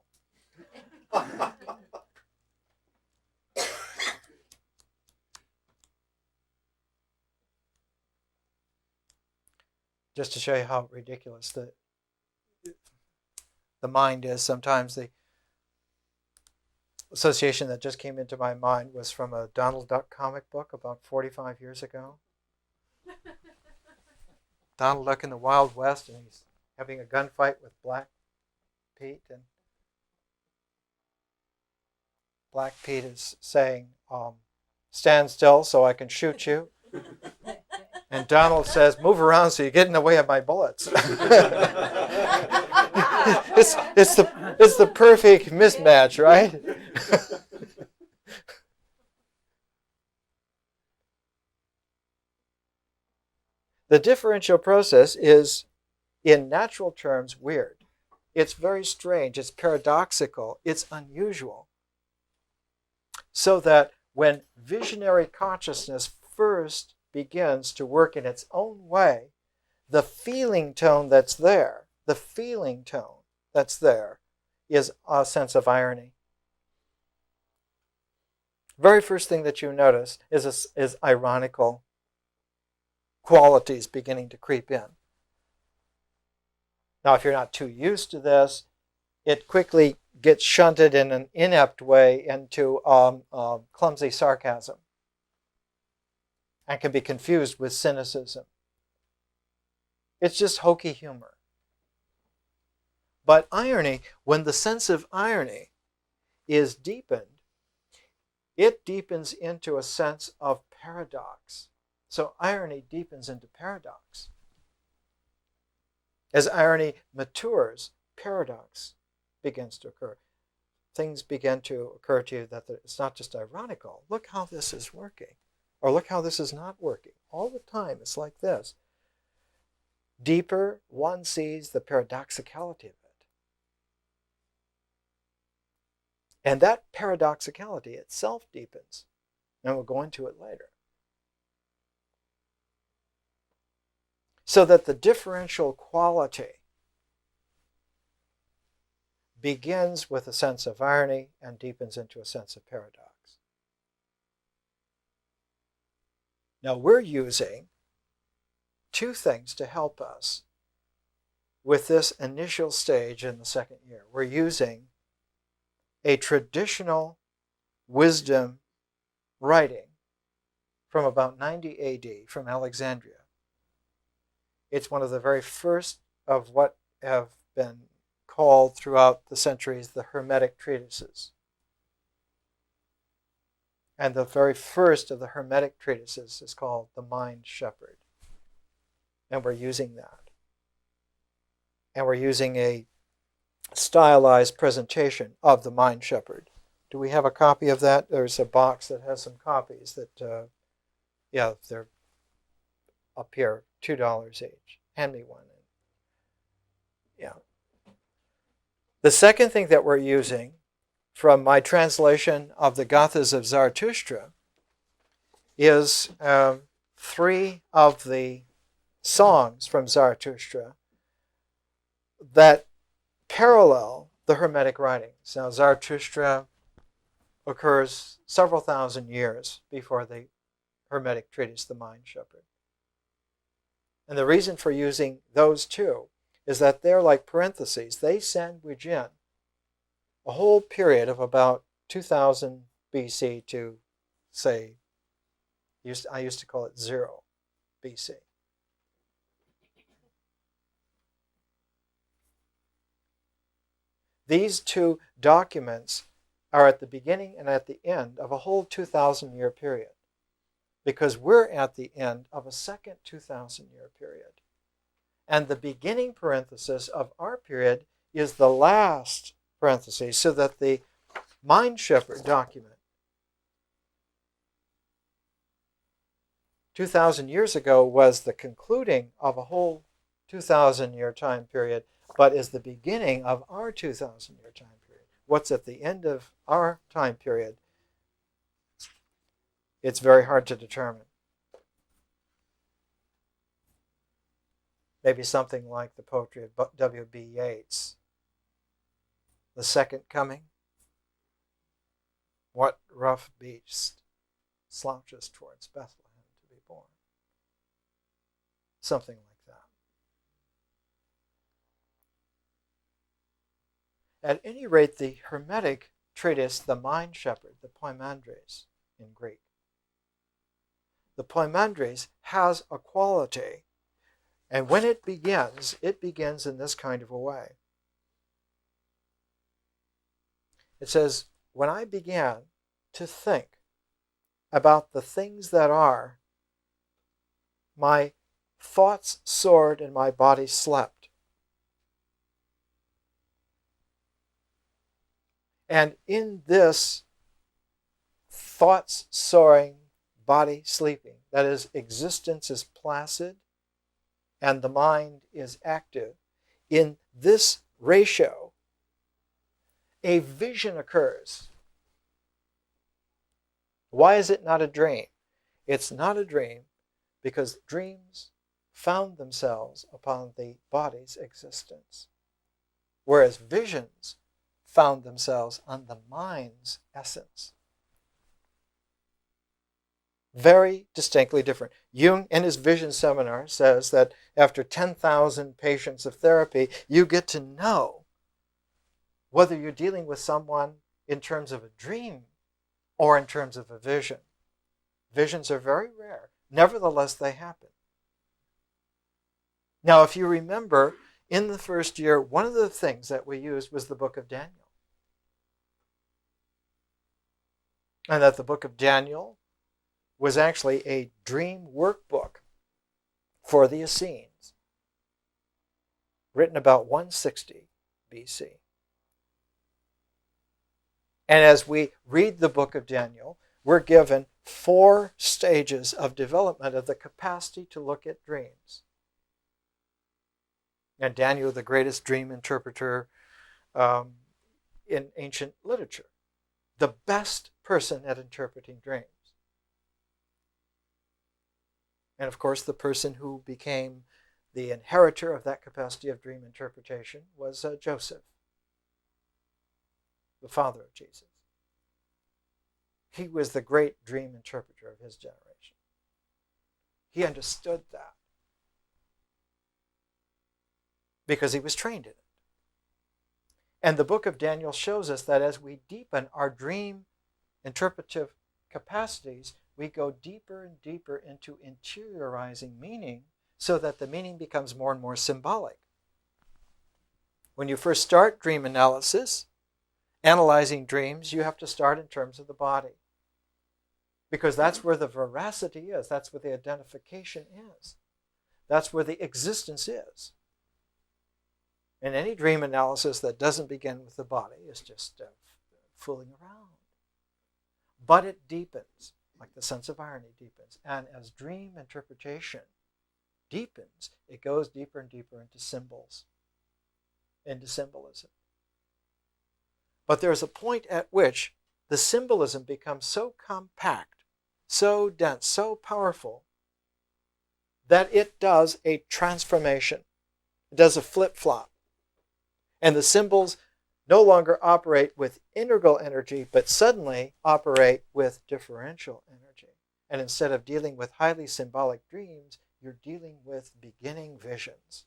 [SPEAKER 1] Just to show you how ridiculous the mind is, sometimes the association that just came into my mind was from a Donald Duck comic book about 45 years ago. Donald Duck in the Wild West, and he's having a gunfight with Black Pete, and Black Pete is saying, stand still so I can shoot you. And Donald says, move around so you get in the way of my bullets. it's the perfect mismatch, right? The differential process is, in natural terms, weird. It's very strange. It's paradoxical. It's unusual. So that when visionary consciousness first begins to work in its own way, the feeling tone that's there, is a sense of irony. Very first thing that you notice is ironical qualities beginning to creep in. Now, if you're not too used to this, it quickly gets shunted in an inept way into clumsy sarcasm and can be confused with cynicism. It's just hokey humor. But irony, when the sense of irony is deepened, it deepens into a sense of paradox. So irony deepens into paradox. As irony matures, paradox begins to occur. Things begin to occur to you that it's not just ironical. Look how this is working. Or look how this is not working. All the time it's like this. Deeper, one sees the paradoxicality of it. And that paradoxicality itself deepens. And we'll go into it later. So that the differential quality begins with a sense of irony and deepens into a sense of paradox. Now we're using two things to help us with this initial stage in the second year. We're using a traditional wisdom writing from about 90 AD from Alexandria. It's one of the very first of what have been called throughout the centuries the Hermetic treatises. And the very first of the Hermetic treatises is called The Mind Shepherd. And we're using that. And we're using a stylized presentation of The Mind Shepherd. Do we have a copy of that? There's a box that has some copies that, they're up here, $2 each. Hand me one. Yeah. The second thing that we're using from my translation of the Gathas of Zarathustra is 3 of the songs from Zarathustra that parallel the Hermetic writings. Now, Zarathustra occurs several thousand years before the Hermetic treatise, The Mind Shepherd. And the reason for using those two is that they're like parentheses. They sandwich in a whole period of about 2000 BC to, say, I used to call it 0 BC. These two documents are at the beginning and at the end of a whole 2,000-year period, because we're at the end of a second 2,000-year period. And the beginning parenthesis of our period is the last parenthesis, so that the Mind Shepherd document 2,000 years ago was the concluding of a whole 2,000-year time period, but is the beginning of our 2,000-year time period. What's at the end of our time period? It's very hard to determine. Maybe something like the poetry of W.B. Yeats, The Second Coming. What rough beast slouches towards Bethlehem to be born? Something like that. At any rate, the Hermetic treatise, The Mind Shepherd, the Poimandres in Greek. The Poimandres has a quality, and when it begins in this kind of a way. It says, when I began to think about the things that are, my thoughts soared and my body slept. And in this thoughts soaring, body sleeping, that is, existence is placid and the mind is active, in this ratio, a vision occurs. Why is it not a dream? It's not a dream because dreams found themselves upon the body's existence, whereas visions found themselves on the mind's essence. Very distinctly different. Jung, in his vision seminar, says that after 10,000 patients of therapy, you get to know whether you're dealing with someone in terms of a dream or in terms of a vision. Visions are very rare. Nevertheless, they happen. Now, if you remember, in the first year, one of the things that we used was the book of Daniel. And that the book of Daniel was actually a dream workbook for the Essenes, written about 160 BC. And as we read the book of Daniel, we're given 4 stages of development of the capacity to look at dreams. And Daniel, the greatest dream interpreter in ancient literature, the best person at interpreting dreams. And of course, the person who became the inheritor of that capacity of dream interpretation was Joseph, the father of Jesus. He was the great dream interpreter of his generation. He understood that because he was trained in it. And the book of Daniel shows us that as we deepen our dream interpretive capacities, we go deeper and deeper into interiorizing meaning so that the meaning becomes more and more symbolic. When you first start dream analysis, analyzing dreams, you have to start in terms of the body, because that's where the veracity is. That's where the identification is. That's where the existence is. And any dream analysis that doesn't begin with the body is just fooling around. But it deepens, like the sense of irony deepens. And as dream interpretation deepens, it goes deeper and deeper into symbols, into symbolism. But there's a point at which the symbolism becomes so compact, so dense, so powerful, that it does a transformation. It does a flip-flop. And the symbols no longer operate with integral energy, but suddenly operate with differential energy. And instead of dealing with highly symbolic dreams, you're dealing with beginning visions.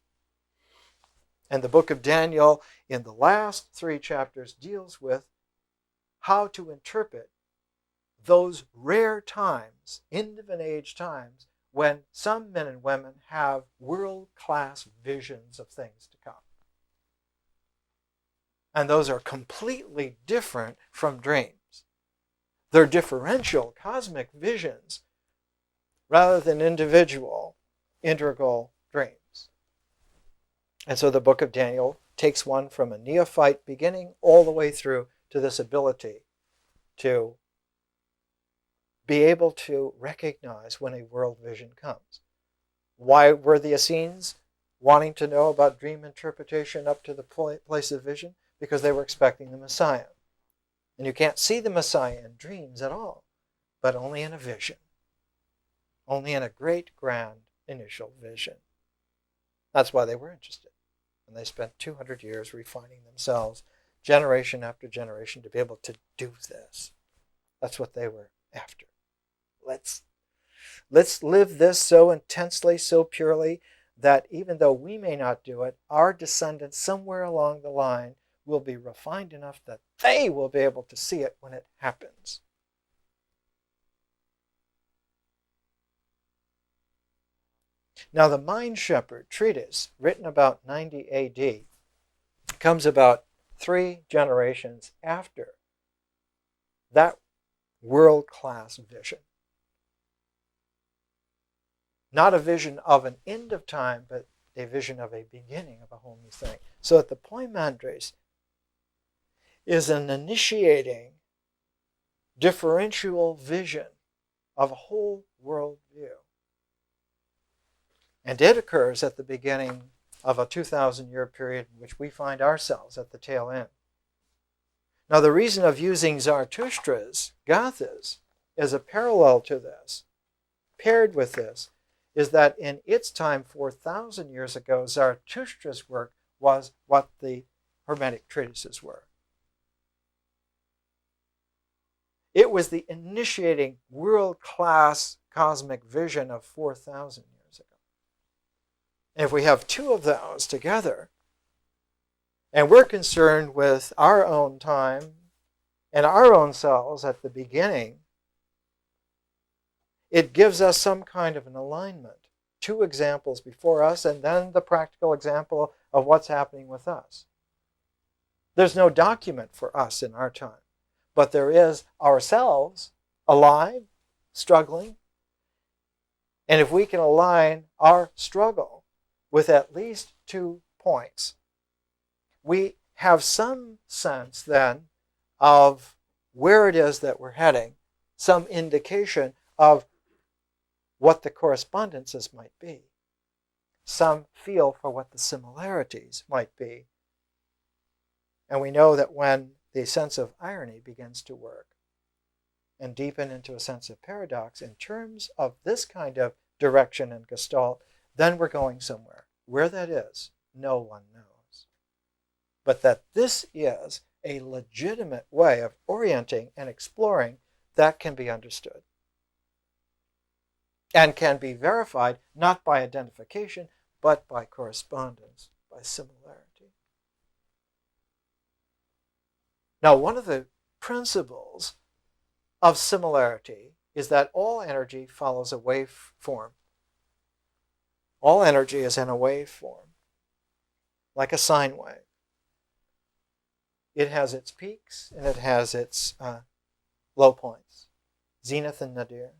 [SPEAKER 1] And the book of Daniel, in the last 3 chapters, deals with how to interpret those rare times, end of an age times, when some men and women have world-class visions of things to come. And those are completely different from dreams. They're differential cosmic visions rather than individual, integral dreams. And so the book of Daniel takes one from a neophyte beginning all the way through to this ability to be able to recognize when a world vision comes. Why were the Essenes wanting to know about dream interpretation up to the place of vision? Because they were expecting the Messiah. And you can't see the Messiah in dreams at all, but only in a vision. Only in a great, grand, initial vision. That's why they were interested. And they spent 200 years refining themselves, generation after generation, to be able to do this. That's what they were after. Let's live this so intensely, so purely, that even though we may not do it, our descendants somewhere along the line will be refined enough that they will be able to see it when it happens. Now, the Mind Shepherd treatise, written about 90 AD, comes about 3 generations after that world-class vision. Not a vision of an end of time, but a vision of a beginning of a whole new thing. So that the Poimandres is an initiating differential vision of a whole world view. And it occurs at the beginning of a 2,000-year period in which we find ourselves at the tail end. Now, the reason of using Zarathustra's Gathas as a parallel to this, paired with this, is that in its time, 4,000 years ago, Zarathustra's work was what the Hermetic treatises were. It was the initiating world-class cosmic vision of 4,000 years ago. And if we have 2 of those together, and we're concerned with our own time and our own selves at the beginning, it gives us some kind of an alignment. 2 examples before us, and then the practical example of what's happening with us. There's no document for us in our time, but there is ourselves alive, struggling. And if we can align our struggle with at least 2 points, we have some sense then of where it is that we're heading, some indication of what the correspondences might be, some feel for what the similarities might be. And we know that when the sense of irony begins to work and deepen into a sense of paradox in terms of this kind of direction and gestalt, then we're going somewhere. Where that is, no one knows. But that this is a legitimate way of orienting and exploring, that can be understood. And can be verified not by identification, but by correspondence, by similarity. Now, one of the principles of similarity is that all energy follows a waveform. All energy is in a waveform, like a sine wave. It has its peaks and it has its low points, zenith and nadir.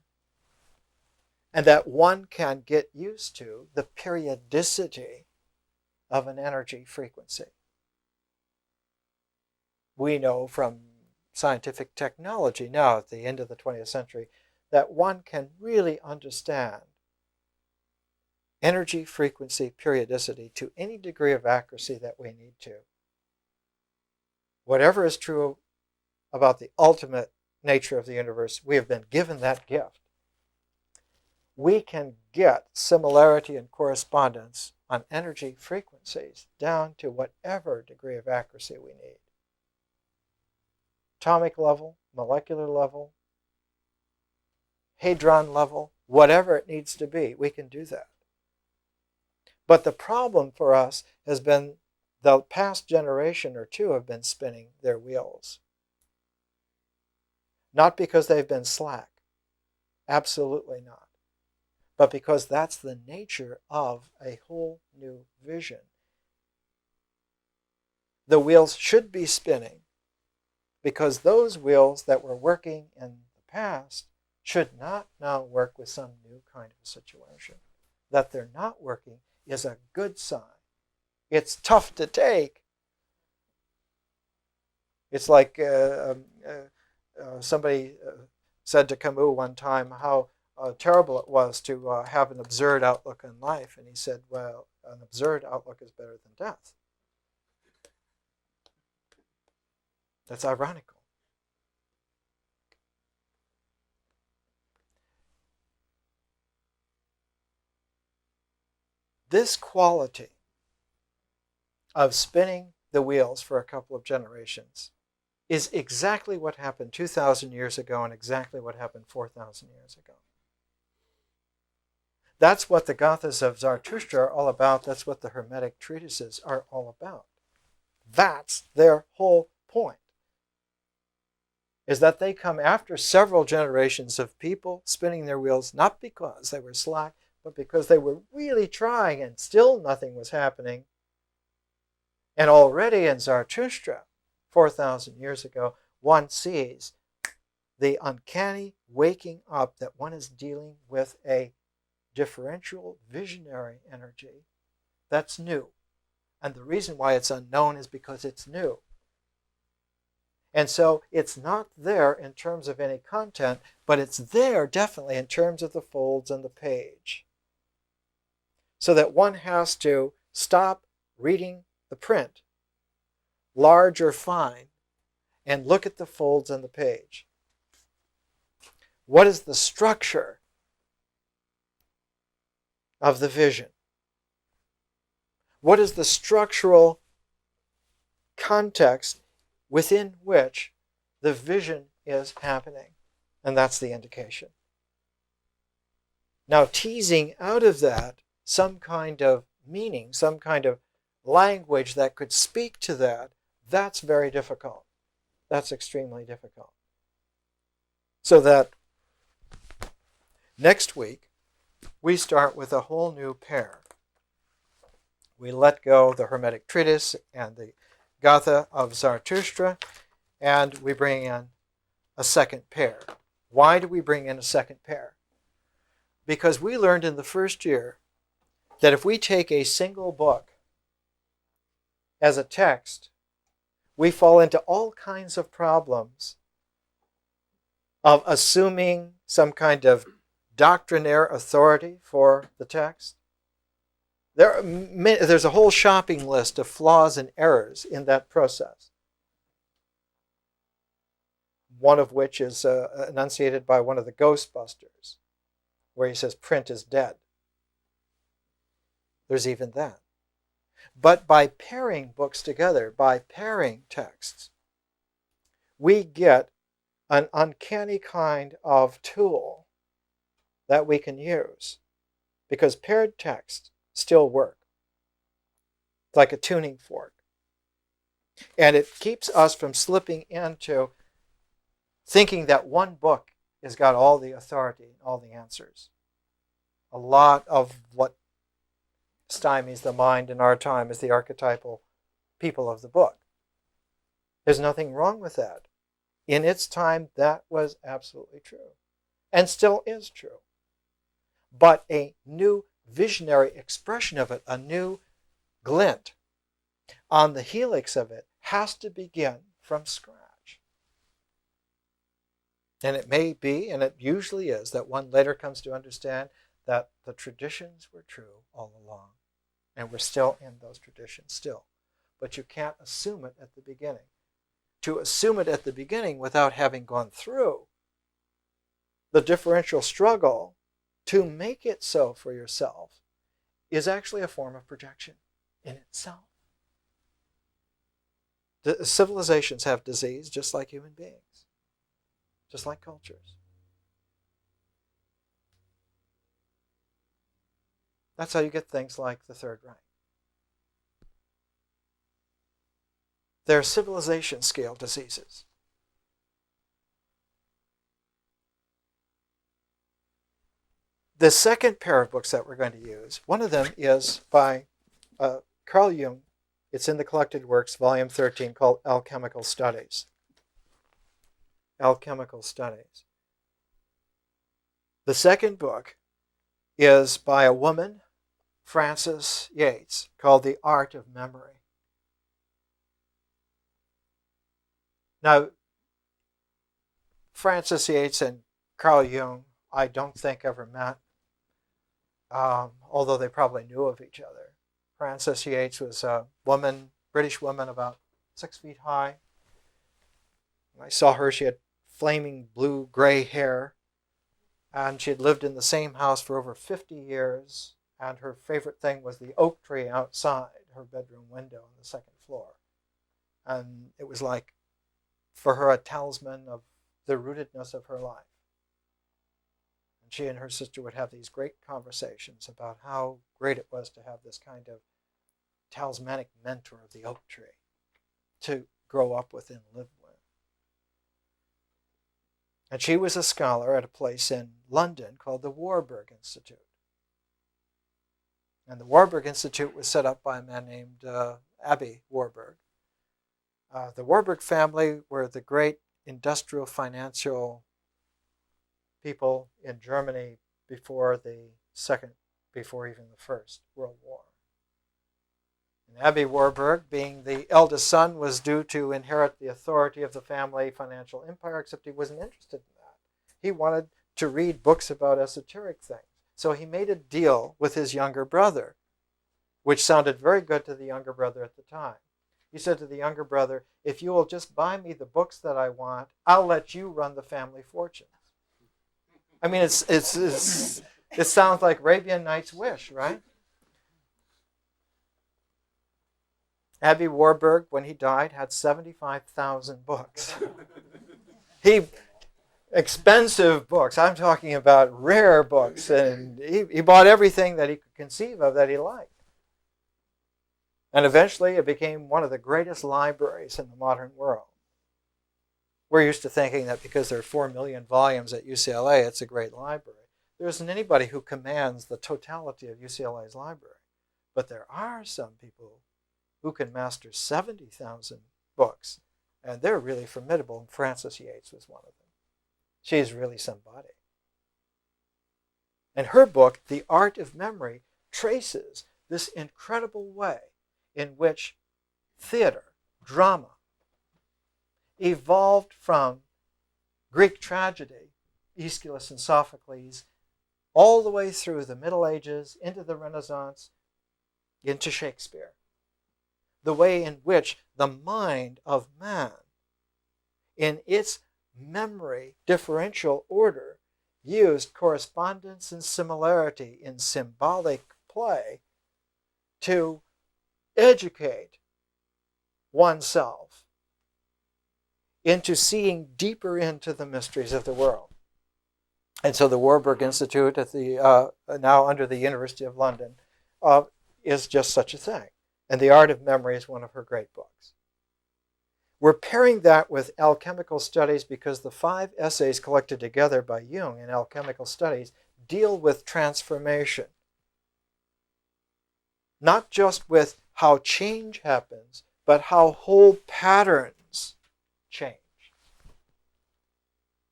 [SPEAKER 1] And that one can get used to the periodicity of an energy frequency. We know from scientific technology now at the end of the 20th century that one can really understand energy frequency periodicity to any degree of accuracy that we need to. Whatever is true about the ultimate nature of the universe, we have been given that gift. we can get similarity and correspondence on energy frequencies down to whatever degree of accuracy we need. Atomic level, molecular level, hadron level, whatever it needs to be, we can do that. But the problem for us has been the past generation or two have been spinning their wheels. Not because they've been slack, absolutely not, but because that's the nature of a whole new vision. The wheels should be spinning because those wheels that were working in the past should not now work with some new kind of situation. That they're not working is a good sign. It's tough to take. It's like somebody said to Camus one time how terrible it was to have an absurd outlook on life. And he said, well, an absurd outlook is better than death. That's ironical. This quality of spinning the wheels for a couple of generations is exactly what happened 2,000 years ago and exactly what happened 4,000 years ago. That's what the Gathas of Zarathustra are all about. That's what the Hermetic treatises are all about. That's their whole point, is that they come after several generations of people spinning their wheels, not because they were slack, but because they were really trying and still nothing was happening. And already in Zarathustra, 4,000 years ago, one sees the uncanny waking up that one is dealing with a differential visionary energy that's new. And the reason why it's unknown is because it's new. And so it's not there in terms of any content, but it's there definitely in terms of the folds and the page. So that one has to stop reading the print, large or fine, and look at the folds on the page. What is the structure of the vision? What is the structural context within which the vision is happening? And that's the indication. Now, teasing out of that some kind of meaning, some kind of language that could speak to that, that's very difficult. That's extremely difficult. So that next week, we start with a whole new pair. We let go the Hermetic Treatise and the Gatha of Zarathustra, and we bring in a second pair. Why do we bring in a second pair? Because we learned in the first year that if we take a single book as a text, we fall into all kinds of problems of assuming some kind of doctrinaire authority for the text. There's a whole shopping list of flaws and errors in that process. One of which is enunciated by one of the Ghostbusters, where he says print is dead. There's even that. But by pairing books together, by pairing texts, we get an uncanny kind of tool that we can use, because paired texts still work. It's like a tuning fork. And it keeps us from slipping into thinking that one book has got all the authority, all the answers. A lot of what stymies the mind in our time is the archetypal people of the book. There's nothing wrong with that. In its time, that was absolutely true, and still is true. But a new visionary expression of it, a new glint on the helix of it, has to begin from scratch. And it may be, and it usually is, that one later comes to understand that the traditions were true all along. And we're still in those traditions still. But you can't assume it at the beginning. To assume it at the beginning without having gone through the differential struggle to make it so for yourself is actually a form of projection in itself. The civilizations have disease just like human beings, just like cultures. That's how you get things like the Third Reich. They're civilization scale diseases. The second pair of books that we're going to use, one of them is by Carl Jung. It's in the Collected Works, Volume 13, called Alchemical Studies. Alchemical Studies. The second book is by a woman, Frances Yates, called The Art of Memory. Now, Frances Yates and Carl Jung, I don't think ever met, although they probably knew of each other. Frances Yates was a woman, British woman, about 6 feet high. When I saw her, she had flaming blue-gray hair, and she had lived in the same house for over 50 years, and her favorite thing was the oak tree outside her bedroom window on the second floor. And it was like, for her, a talisman of the rootedness of her life. And she and her sister would have these great conversations about how great it was to have this kind of talismanic mentor of the oak tree to grow up with and live with. And she was a scholar at a place in London called the Warburg Institute. And the Warburg Institute was set up by a man named Abby Warburg. The Warburg family were the great industrial financial people in Germany before even the First World War. And Abby Warburg, being the eldest son, was due to inherit the authority of the family financial empire, except he wasn't interested in that. He wanted to read books about esoteric things. So he made a deal with his younger brother, which sounded very good to the younger brother at the time. He said to the younger brother, if you will just buy me the books that I want, I'll let you run the family fortune. I mean, it sounds like Arabian Nights' wish, right? Abby Warburg, when he died, had 75,000 books. Expensive books. I'm talking about rare books. And he bought everything that he could conceive of that he liked. And eventually it became one of the greatest libraries in the modern world. We're used to thinking that because there are 4 million volumes at UCLA, it's a great library. There isn't anybody who commands the totality of UCLA's library. But there are some people who can master 70,000 books, and they're really formidable, and Frances Yates was one of them. She's really somebody. And her book, The Art of Memory, traces this incredible way in which theater, drama, evolved from Greek tragedy, Aeschylus and Sophocles, all the way through the Middle Ages, into the Renaissance, into Shakespeare. The way in which the mind of man, in its memory differential order, used correspondence and similarity in symbolic play to educate oneself into seeing deeper into the mysteries of the world. And so the Warburg Institute, at the now under the University of London, is just such a thing. And The Art of Memory is one of her great books. We're pairing that with Alchemical Studies because the 5 essays collected together by Jung in Alchemical Studies deal with transformation. Not just with how change happens, but how whole patterns change.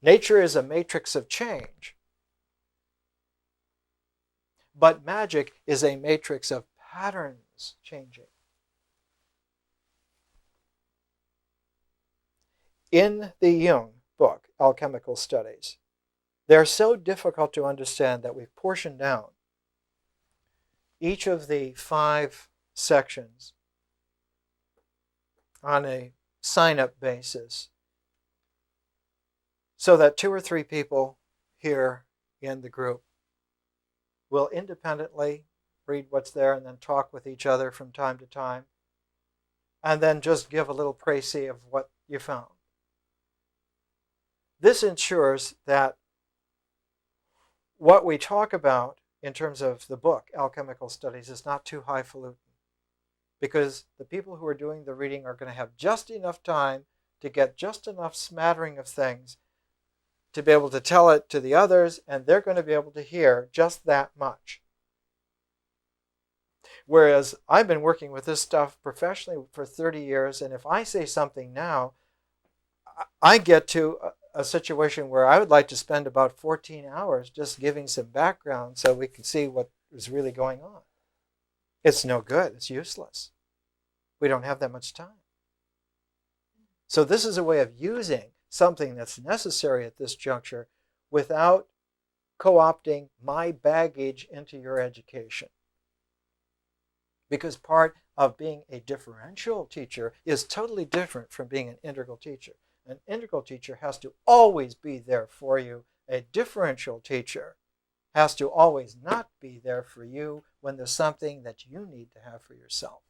[SPEAKER 1] Nature is a matrix of change, but magic is a matrix of patterns changing. In the Jung book, Alchemical Studies, they're so difficult to understand that we've portioned down each of the 5 sections on a sign-up basis so that 2 or 3 people here in the group will independently read what's there and then talk with each other from time to time, and then just give a little précis of what you found. This ensures that what we talk about in terms of the book, Alchemical Studies, is not too highfalutin, because the people who are doing the reading are going to have just enough time to get just enough smattering of things to be able to tell it to the others, and they're going to be able to hear just that much. Whereas I've been working with this stuff professionally for 30 years, and if I say something now, I get to a situation where I would like to spend about 14 hours just giving some background so we can see what is really going on. It's no good. It's useless. We don't have that much time. So this is a way of using something that's necessary at this juncture without co-opting my baggage into your education. Because part of being a differential teacher is totally different from being an integral teacher. An integral teacher has to always be there for you. A differential teacher has to always not be there for you when there's something that you need to have for yourself.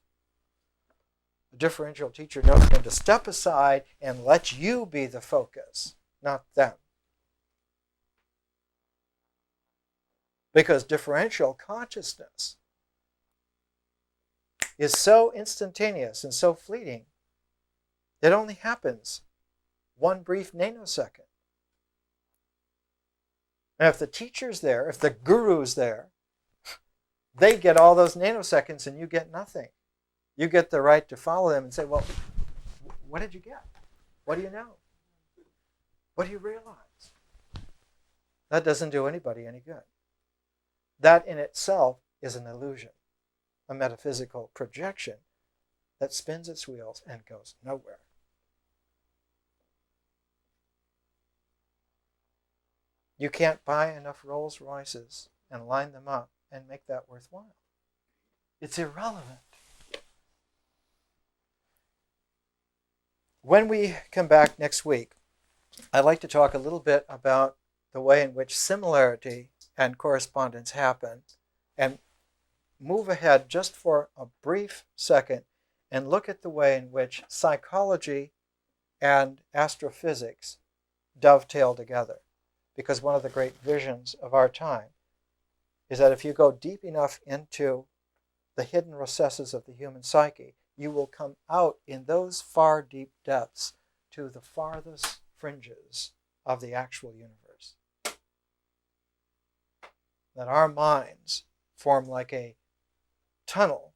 [SPEAKER 1] A differential teacher knows when to step aside and let you be the focus, not them. Because differential consciousness is so instantaneous and so fleeting, it only happens one brief nanosecond. And if the teacher's there, if the guru's there, they get all those nanoseconds and you get nothing. You get the right to follow them and say, well, what did you get? What do you know? What do you realize? That doesn't do anybody any good. That in itself is an illusion, a metaphysical projection that spins its wheels and goes nowhere. You can't buy enough Rolls Royces and line them up and make that worthwhile. It's irrelevant. When we come back next week, I'd like to talk a little bit about the way in which similarity and correspondence happen, and move ahead just for a brief second and look at the way in which psychology and astrophysics dovetail together. Because one of the great visions of our time is that if you go deep enough into the hidden recesses of the human psyche, you will come out in those far deep depths to the farthest fringes of the actual universe. That our minds form like a tunnel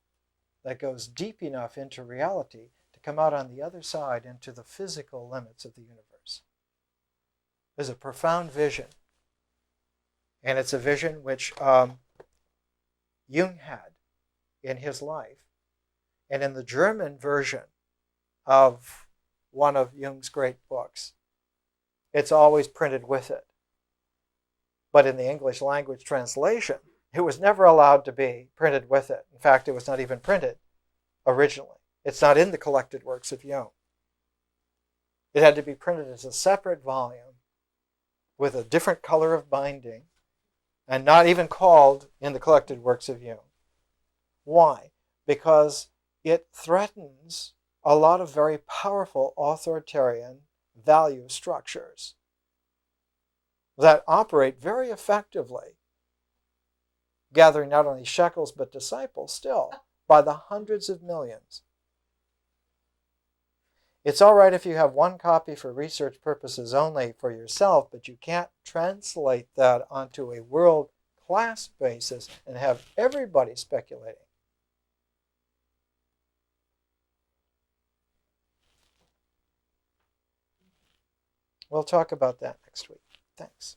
[SPEAKER 1] that goes deep enough into reality to come out on the other side into the physical limits of the universe. There's a profound vision, and it's a vision which Jung had in his life. And in the German version of one of Jung's great books, it's always printed with it. But in the English language translation, it was never allowed to be printed with it. In fact, it was not even printed originally. It's not in the collected works of Jung. It had to be printed as a separate volume with a different color of binding and not even called in the collected works of Jung. Why? Because it threatens a lot of very powerful authoritarian value structures that operate very effectively, gathering not only shekels but disciples still by the hundreds of millions. It's all right if you have one copy for research purposes only for yourself, but you can't translate that onto a world-class basis and have everybody speculating. We'll talk about that next week. Thanks.